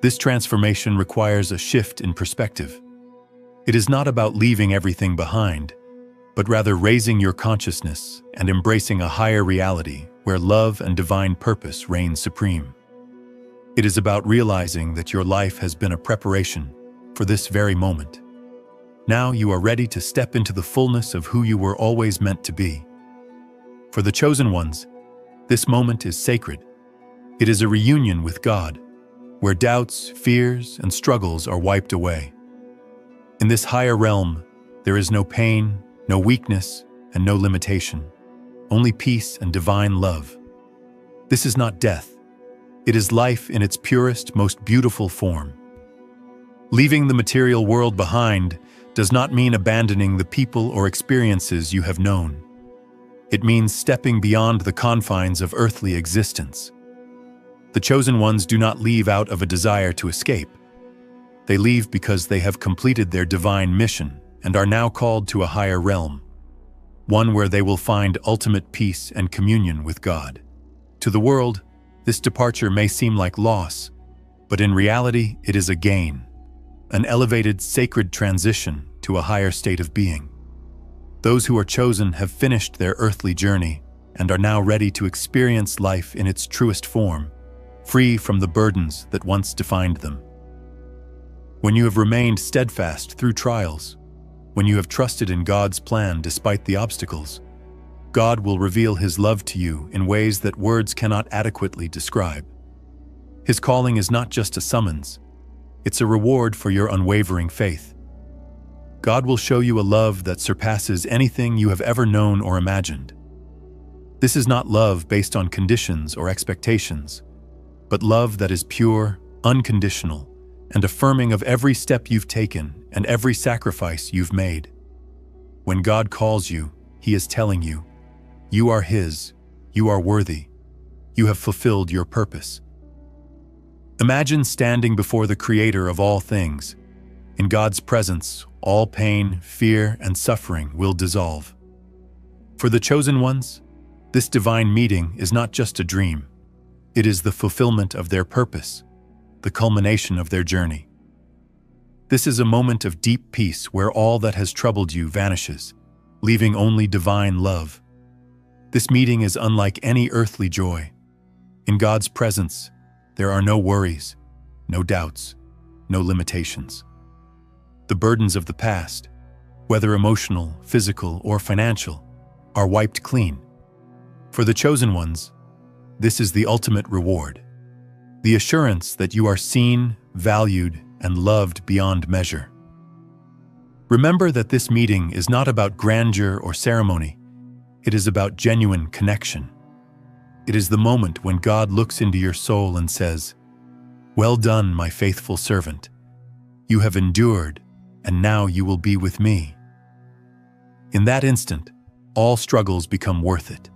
This transformation requires a shift in perspective. It is not about leaving everything behind, but rather raising your consciousness and embracing a higher reality where love and divine purpose reign supreme. It is about realizing that your life has been a preparation for this very moment. Now you are ready to step into the fullness of who you were always meant to be. For the chosen ones, this moment is sacred. It is a reunion with God, where doubts, fears, and struggles are wiped away. In this higher realm, there is no pain, no weakness, and no limitation, only peace and divine love. This is not death. It is life in its purest, most beautiful form. Leaving the material world behind does not mean abandoning the people or experiences you have known. It means stepping beyond the confines of earthly existence. The chosen ones do not leave out of a desire to escape. They leave because they have completed their divine mission and are now called to a higher realm, one where they will find ultimate peace and communion with God. To the world, this departure may seem like loss, but in reality, it is a gain, an elevated, sacred transition to a higher state of being. Those who are chosen have finished their earthly journey and are now ready to experience life in its truest form, free from the burdens that once defined them. When you have remained steadfast through trials, when you have trusted in God's plan despite the obstacles, God will reveal His love to you in ways that words cannot adequately describe. His calling is not just a summons, it's a reward for your unwavering faith. God will show you a love that surpasses anything you have ever known or imagined. This is not love based on conditions or expectations, but love that is pure, unconditional, and affirming of every step you've taken and every sacrifice you've made. When God calls you, He is telling you, you are His, you are worthy, you have fulfilled your purpose. Imagine standing before the Creator of all things. In God's presence, all pain, fear, and suffering will dissolve. For the chosen ones, this divine meeting is not just a dream. It is the fulfillment of their purpose, the culmination of their journey. This is a moment of deep peace where all that has troubled you vanishes, leaving only divine love. This meeting is unlike any earthly joy. In God's presence, there are no worries, no doubts, no limitations. The burdens of the past, whether emotional, physical, or financial, are wiped clean. For the chosen ones, this is the ultimate reward, the assurance that you are seen, valued, and loved beyond measure. Remember that this meeting is not about grandeur or ceremony. It is about genuine connection. It is the moment when God looks into your soul and says, "Well done, my faithful servant. You have endured, and now you will be with me." In that instant, all struggles become worth it.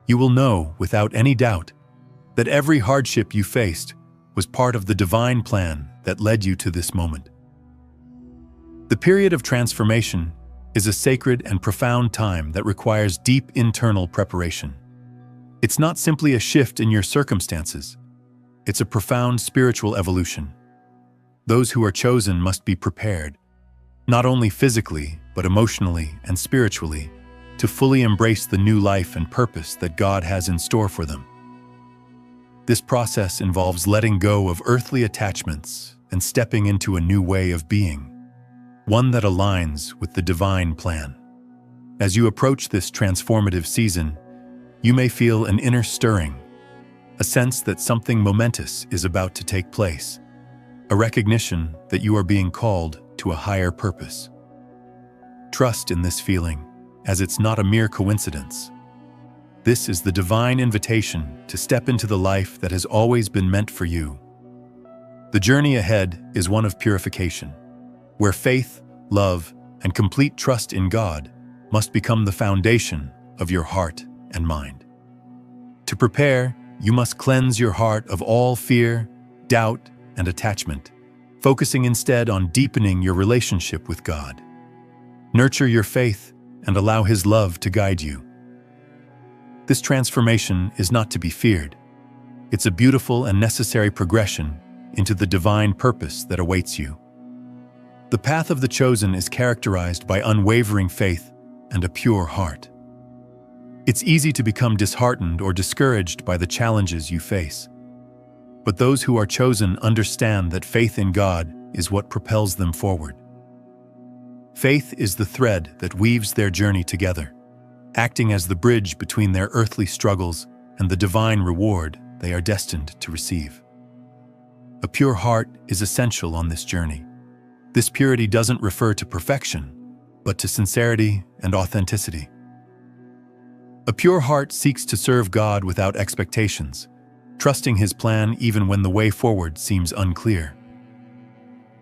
You will know, without any doubt, that every hardship you faced was part of the divine plan that led you to this moment. The period of transformation is a sacred and profound time that requires deep internal preparation. It's not simply a shift in your circumstances. It's a profound spiritual evolution. Those who are chosen must be prepared, not only physically, but emotionally and spiritually, to fully embrace the new life and purpose that God has in store for them. This process involves letting go of earthly attachments and stepping into a new way of being, one that aligns with the divine plan. As you approach this transformative season, you may feel an inner stirring, a sense that something momentous is about to take place, a recognition that you are being called to a higher purpose. Trust in this feeling, as it's not a mere coincidence. This is the divine invitation to step into the life that has always been meant for you. The journey ahead is one of purification, where faith, love, and complete trust in God must become the foundation of your heart and mind. To prepare, you must cleanse your heart of all fear, doubt, and attachment, focusing instead on deepening your relationship with God. Nurture your faith and allow His love to guide you. This transformation is not to be feared. It's a beautiful and necessary progression into the divine purpose that awaits you. The path of the chosen is characterized by unwavering faith and a pure heart. It's easy to become disheartened or discouraged by the challenges you face. But those who are chosen understand that faith in God is what propels them forward. Faith is the thread that weaves their journey together, acting as the bridge between their earthly struggles and the divine reward they are destined to receive. A pure heart is essential on this journey. This purity doesn't refer to perfection, but to sincerity and authenticity. A pure heart seeks to serve God without expectations, trusting His plan even when the way forward seems unclear.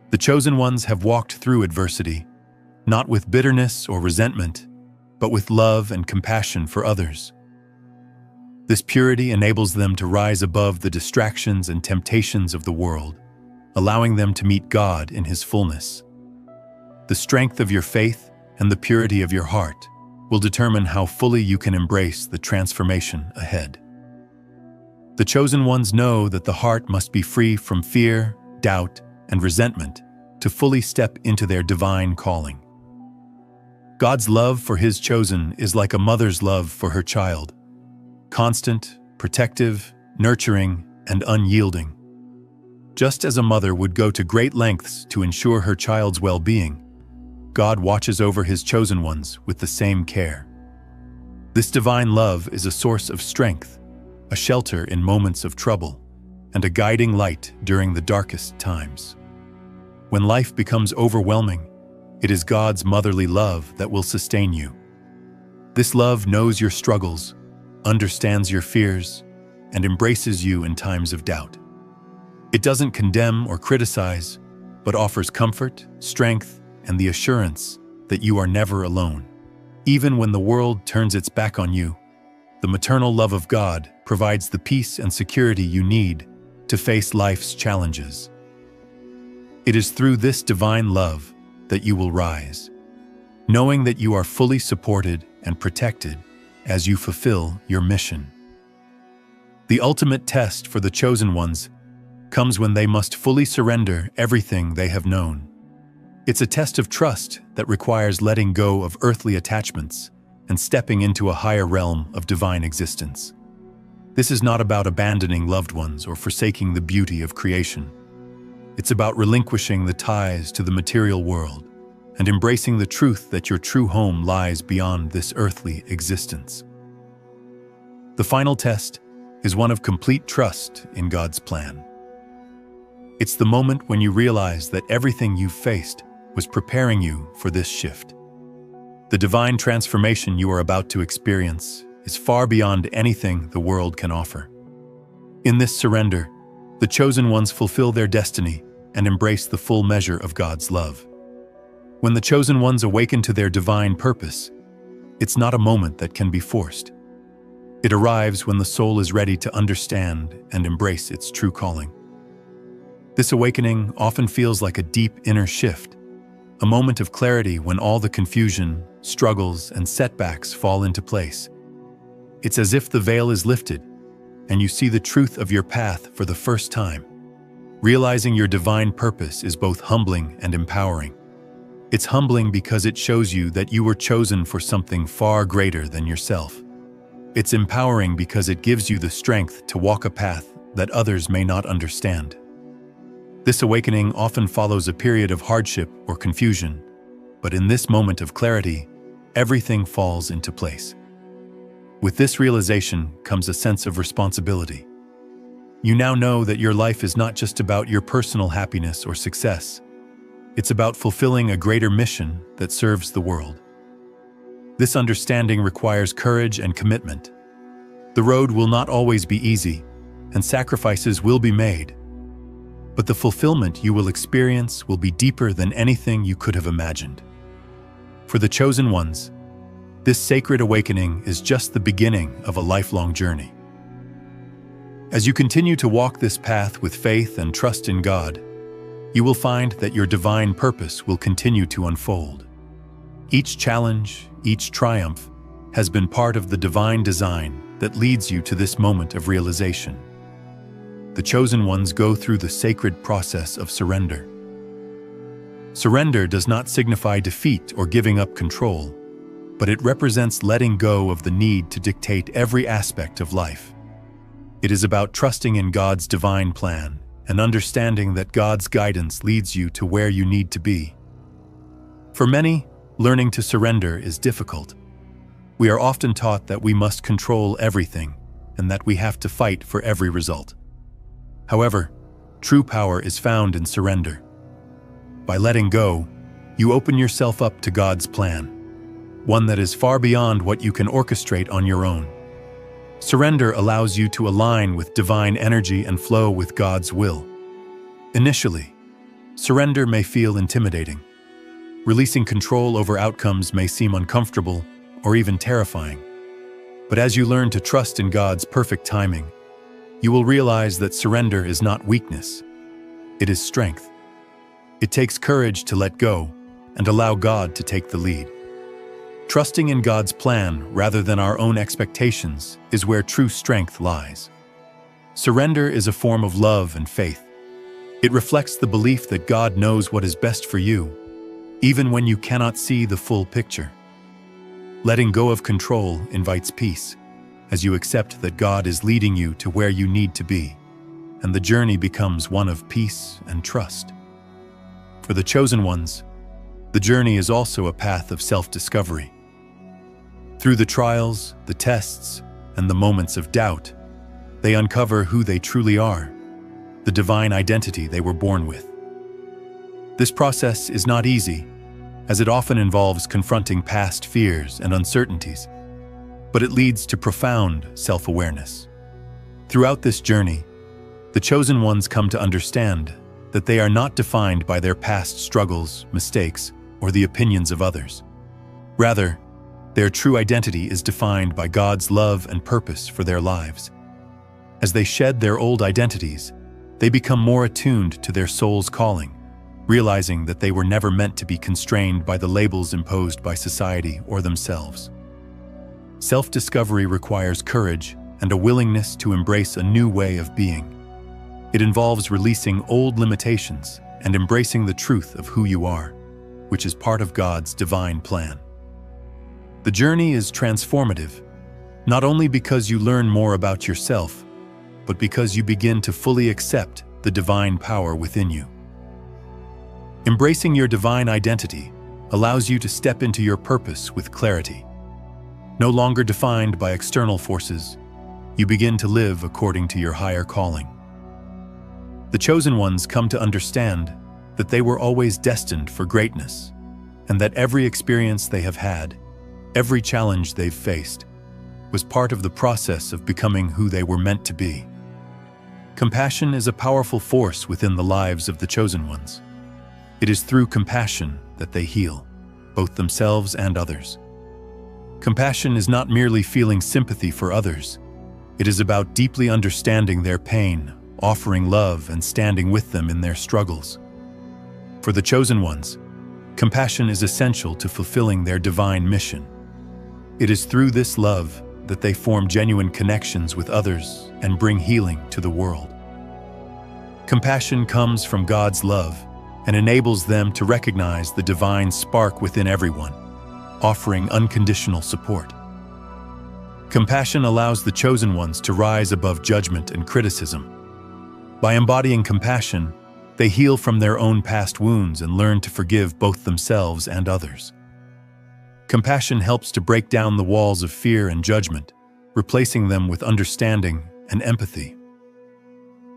The chosen ones have walked through adversity, not with bitterness or resentment, but with love and compassion for others. This purity enables them to rise above the distractions and temptations of the world, allowing them to meet God in His fullness. The strength of your faith and the purity of your heart will determine how fully you can embrace the transformation ahead. The chosen ones know that the heart must be free from fear, doubt, and resentment to fully step into their divine calling. God's love for His chosen is like a mother's love for her child, constant, protective, nurturing, and unyielding. Just as a mother would go to great lengths to ensure her child's well-being, God watches over His chosen ones with the same care. This divine love is a source of strength, a shelter in moments of trouble, and a guiding light during the darkest times. When life becomes overwhelming, it is God's motherly love that will sustain you. This love knows your struggles, understands your fears, and embraces you in times of doubt. It doesn't condemn or criticize, but offers comfort, strength, and the assurance that you are never alone. Even when the world turns its back on you, the maternal love of God provides the peace and security you need to face life's challenges. It is through this divine love that you will rise, knowing that you are fully supported and protected as you fulfill your mission. The ultimate test for the chosen ones comes when they must fully surrender everything they have known. It's a test of trust that requires letting go of earthly attachments and stepping into a higher realm of divine existence. This is not about abandoning loved ones or forsaking the beauty of creation. It's about relinquishing the ties to the material world and embracing the truth that your true home lies beyond this earthly existence. The final test is one of complete trust in God's plan. It's the moment when you realize that everything you've faced was preparing you for this shift. The divine transformation you are about to experience is far beyond anything the world can offer. In this surrender, the chosen ones fulfill their destiny and embrace the full measure of God's love. When the chosen ones awaken to their divine purpose, it's not a moment that can be forced. It arrives when the soul is ready to understand and embrace its true calling. This awakening often feels like a deep inner shift, a moment of clarity when all the confusion, struggles, and setbacks fall into place. It's as if the veil is lifted and you see the truth of your path for the first time. Realizing your divine purpose is both humbling and empowering. It's humbling because it shows you that you were chosen for something far greater than yourself. It's empowering because it gives you the strength to walk a path that others may not understand. This awakening often follows a period of hardship or confusion, but in this moment of clarity, everything falls into place. With this realization comes a sense of responsibility. You now know that your life is not just about your personal happiness or success. It's about fulfilling a greater mission that serves the world. This understanding requires courage and commitment. The road will not always be easy, and sacrifices will be made. But the fulfillment you will experience will be deeper than anything you could have imagined. For the chosen ones, this sacred awakening is just the beginning of a lifelong journey. As you continue to walk this path with faith and trust in God, you will find that your divine purpose will continue to unfold. Each challenge, each triumph, has been part of the divine design that leads you to this moment of realization. The chosen ones go through the sacred process of surrender. Surrender does not signify defeat or giving up control, but it represents letting go of the need to dictate every aspect of life. It is about trusting in God's divine plan and understanding that God's guidance leads you to where you need to be. For many, learning to surrender is difficult. We are often taught that we must control everything and that we have to fight for every result. However, true power is found in surrender. By letting go, you open yourself up to God's plan, one that is far beyond what you can orchestrate on your own. Surrender allows you to align with divine energy and flow with God's will. Initially, surrender may feel intimidating. Releasing control over outcomes may seem uncomfortable or even terrifying. But as you learn to trust in God's perfect timing, you will realize that surrender is not weakness. It is strength. It takes courage to let go and allow God to take the lead. Trusting in God's plan rather than our own expectations is where true strength lies. Surrender is a form of love and faith. It reflects the belief that God knows what is best for you, even when you cannot see the full picture. Letting go of control invites peace, as you accept that God is leading you to where you need to be, and the journey becomes one of peace and trust. For the chosen ones, the journey is also a path of self-discovery. Through the trials, the tests, and the moments of doubt, they uncover who they truly are, the divine identity they were born with. This process is not easy, as it often involves confronting past fears and uncertainties, but it leads to profound self-awareness. Throughout this journey, the chosen ones come to understand that they are not defined by their past struggles, mistakes, or the opinions of others. Rather, their true identity is defined by God's love and purpose for their lives. As they shed their old identities, they become more attuned to their soul's calling, realizing that they were never meant to be constrained by the labels imposed by society or themselves. Self-discovery requires courage and a willingness to embrace a new way of being. It involves releasing old limitations and embracing the truth of who you are, which is part of God's divine plan. The journey is transformative, not only because you learn more about yourself, but because you begin to fully accept the divine power within you. Embracing your divine identity allows you to step into your purpose with clarity. No longer defined by external forces, you begin to live according to your higher calling. The chosen ones come to understand that they were always destined for greatness, and that every experience they have had, every challenge they've faced, was part of the process of becoming who they were meant to be. Compassion is a powerful force within the lives of the chosen ones. It is through compassion that they heal, both themselves and others. Compassion is not merely feeling sympathy for others. It is about deeply understanding their pain, offering love, and standing with them in their struggles. For the chosen ones, compassion is essential to fulfilling their divine mission. It is through this love that they form genuine connections with others and bring healing to the world. Compassion comes from God's love and enables them to recognize the divine spark within everyone, offering unconditional support. Compassion allows the chosen ones to rise above judgment and criticism. By embodying compassion, they heal from their own past wounds and learn to forgive both themselves and others. Compassion helps to break down the walls of fear and judgment, replacing them with understanding and empathy.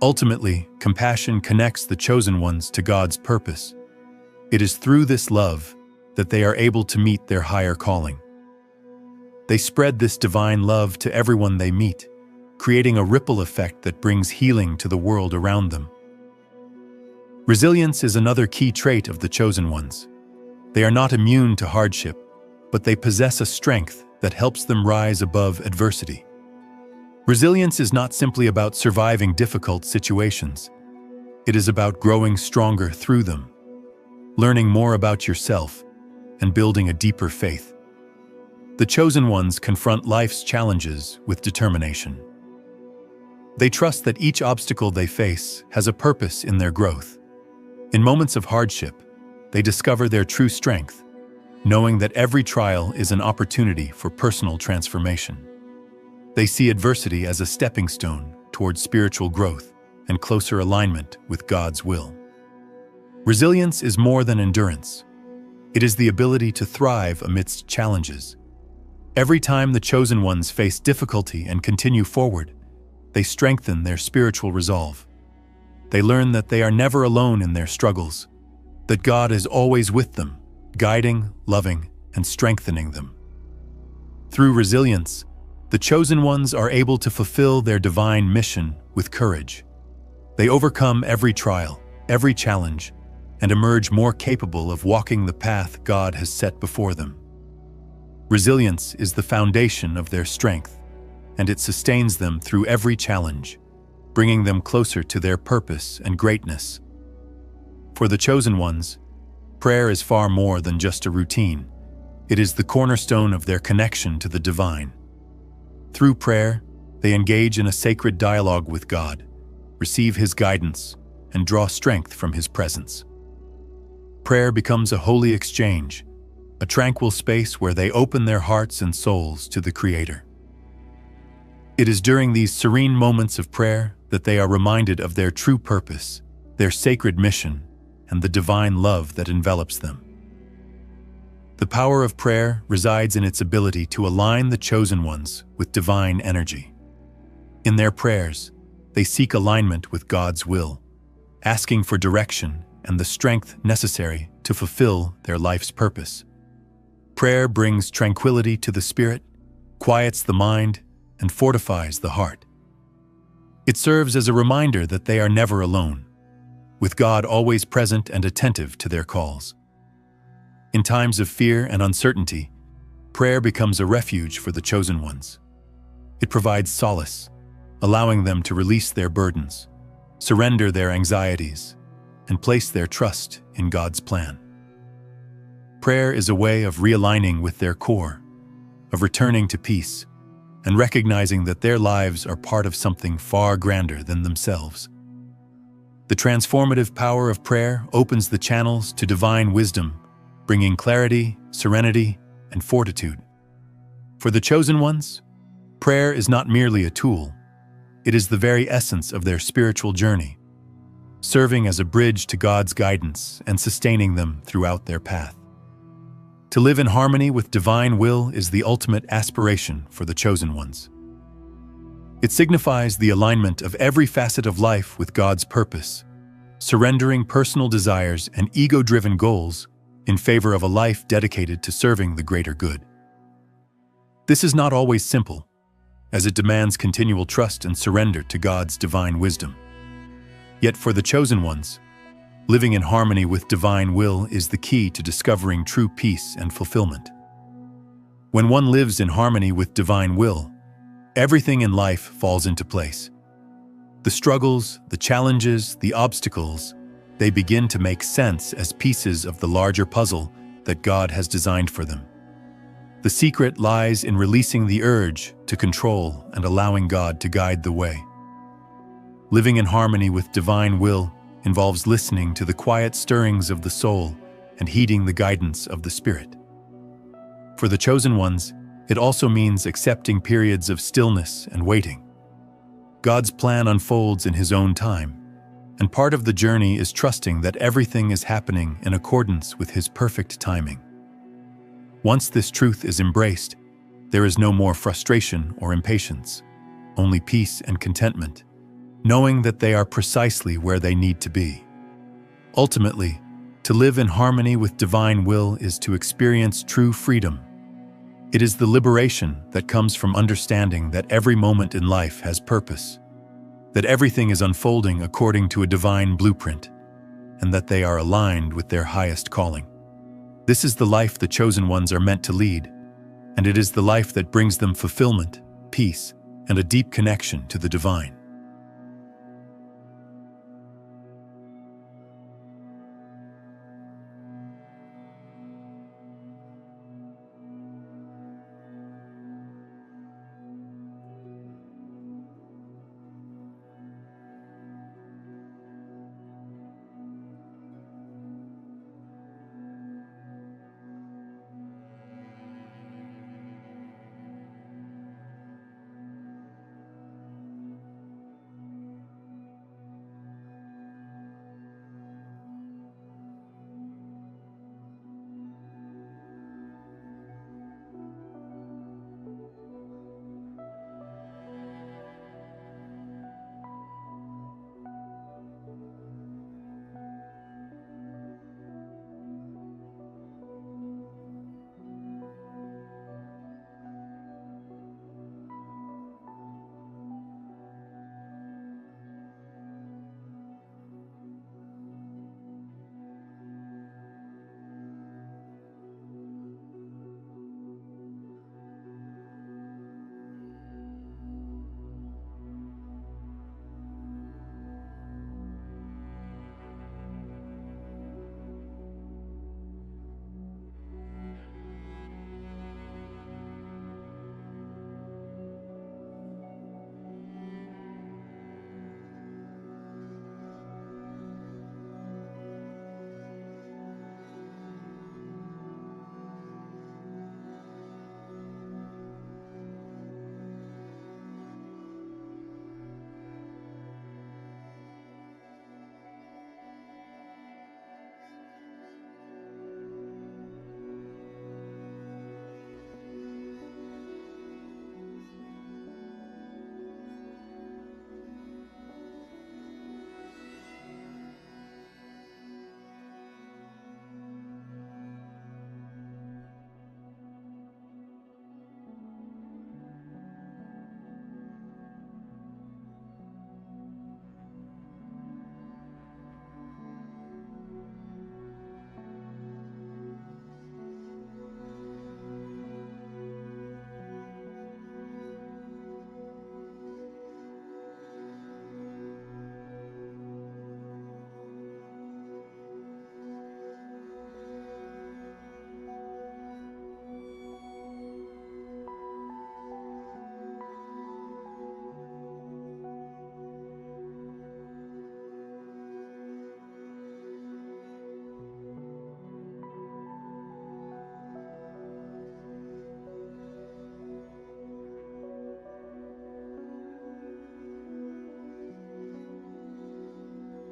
Ultimately, compassion connects the chosen ones to God's purpose. It is through this love that they are able to meet their higher calling. They spread this divine love to everyone they meet, creating a ripple effect that brings healing to the world around them. Resilience is another key trait of the chosen ones. They are not immune to hardship, but they possess a strength that helps them rise above adversity. Resilience is not simply about surviving difficult situations. It is about growing stronger through them, learning more about yourself, and building a deeper faith. The chosen ones confront life's challenges with determination. They trust that each obstacle they face has a purpose in their growth. In moments of hardship, they discover their true strength, knowing that every trial is an opportunity for personal transformation. They see adversity as a stepping stone towards spiritual growth and closer alignment with God's will. Resilience is more than endurance. It is the ability to thrive amidst challenges. Every time the chosen ones face difficulty and continue forward, they strengthen their spiritual resolve. They learn that they are never alone in their struggles, that God is always with them, guiding, loving, and strengthening them. Through resilience, the chosen ones are able to fulfill their divine mission with courage. They overcome every trial, every challenge, and emerge more capable of walking the path God has set before them. Resilience is the foundation of their strength, and it sustains them through every challenge, bringing them closer to their purpose and greatness. For the chosen ones, prayer is far more than just a routine. It is the cornerstone of their connection to the divine. Through prayer, they engage in a sacred dialogue with God, receive His guidance, and draw strength from His presence. Prayer becomes a holy exchange, a tranquil space where they open their hearts and souls to the Creator. It is during these serene moments of prayer that they are reminded of their true purpose, their sacred mission, and the divine love that envelops them. The power of prayer resides in its ability to align the chosen ones with divine energy. In their prayers, they seek alignment with God's will, asking for direction and the strength necessary to fulfill their life's purpose. Prayer brings tranquility to the spirit, quiets the mind, and fortifies the heart. It serves as a reminder that they are never alone, with God always present and attentive to their calls. In times of fear and uncertainty, prayer becomes a refuge for the chosen ones. It provides solace, allowing them to release their burdens, surrender their anxieties, and place their trust in God's plan. Prayer is a way of realigning with their core, of returning to peace, and recognizing that their lives are part of something far grander than themselves. The transformative power of prayer opens the channels to divine wisdom, bringing clarity, serenity, and fortitude. For the chosen ones, prayer is not merely a tool. It is the very essence of their spiritual journey, serving as a bridge to God's guidance and sustaining them throughout their path. To live in harmony with divine will is the ultimate aspiration for the chosen ones. It signifies the alignment of every facet of life with God's purpose, surrendering personal desires and ego-driven goals in favor of a life dedicated to serving the greater good. This is not always simple, as it demands continual trust and surrender to God's divine wisdom. Yet for the chosen ones, living in harmony with divine will is the key to discovering true peace and fulfillment. When one lives in harmony with divine will, everything in life falls into place. The struggles, the challenges, the obstacles, they begin to make sense as pieces of the larger puzzle that God has designed for them. The secret lies in releasing the urge to control and allowing God to guide the way. Living in harmony with divine will involves listening to the quiet stirrings of the soul and heeding the guidance of the Spirit. For the chosen ones, it also means accepting periods of stillness and waiting. God's plan unfolds in His own time, and part of the journey is trusting that everything is happening in accordance with His perfect timing. Once this truth is embraced, there is no more frustration or impatience, only peace and contentment, knowing that they are precisely where they need to be. Ultimately, to live in harmony with divine will is to experience true freedom. It is the liberation that comes from understanding that every moment in life has purpose, that everything is unfolding according to a divine blueprint, and that they are aligned with their highest calling. This is the life the chosen ones are meant to lead, and it is the life that brings them fulfillment, peace, and a deep connection to the divine.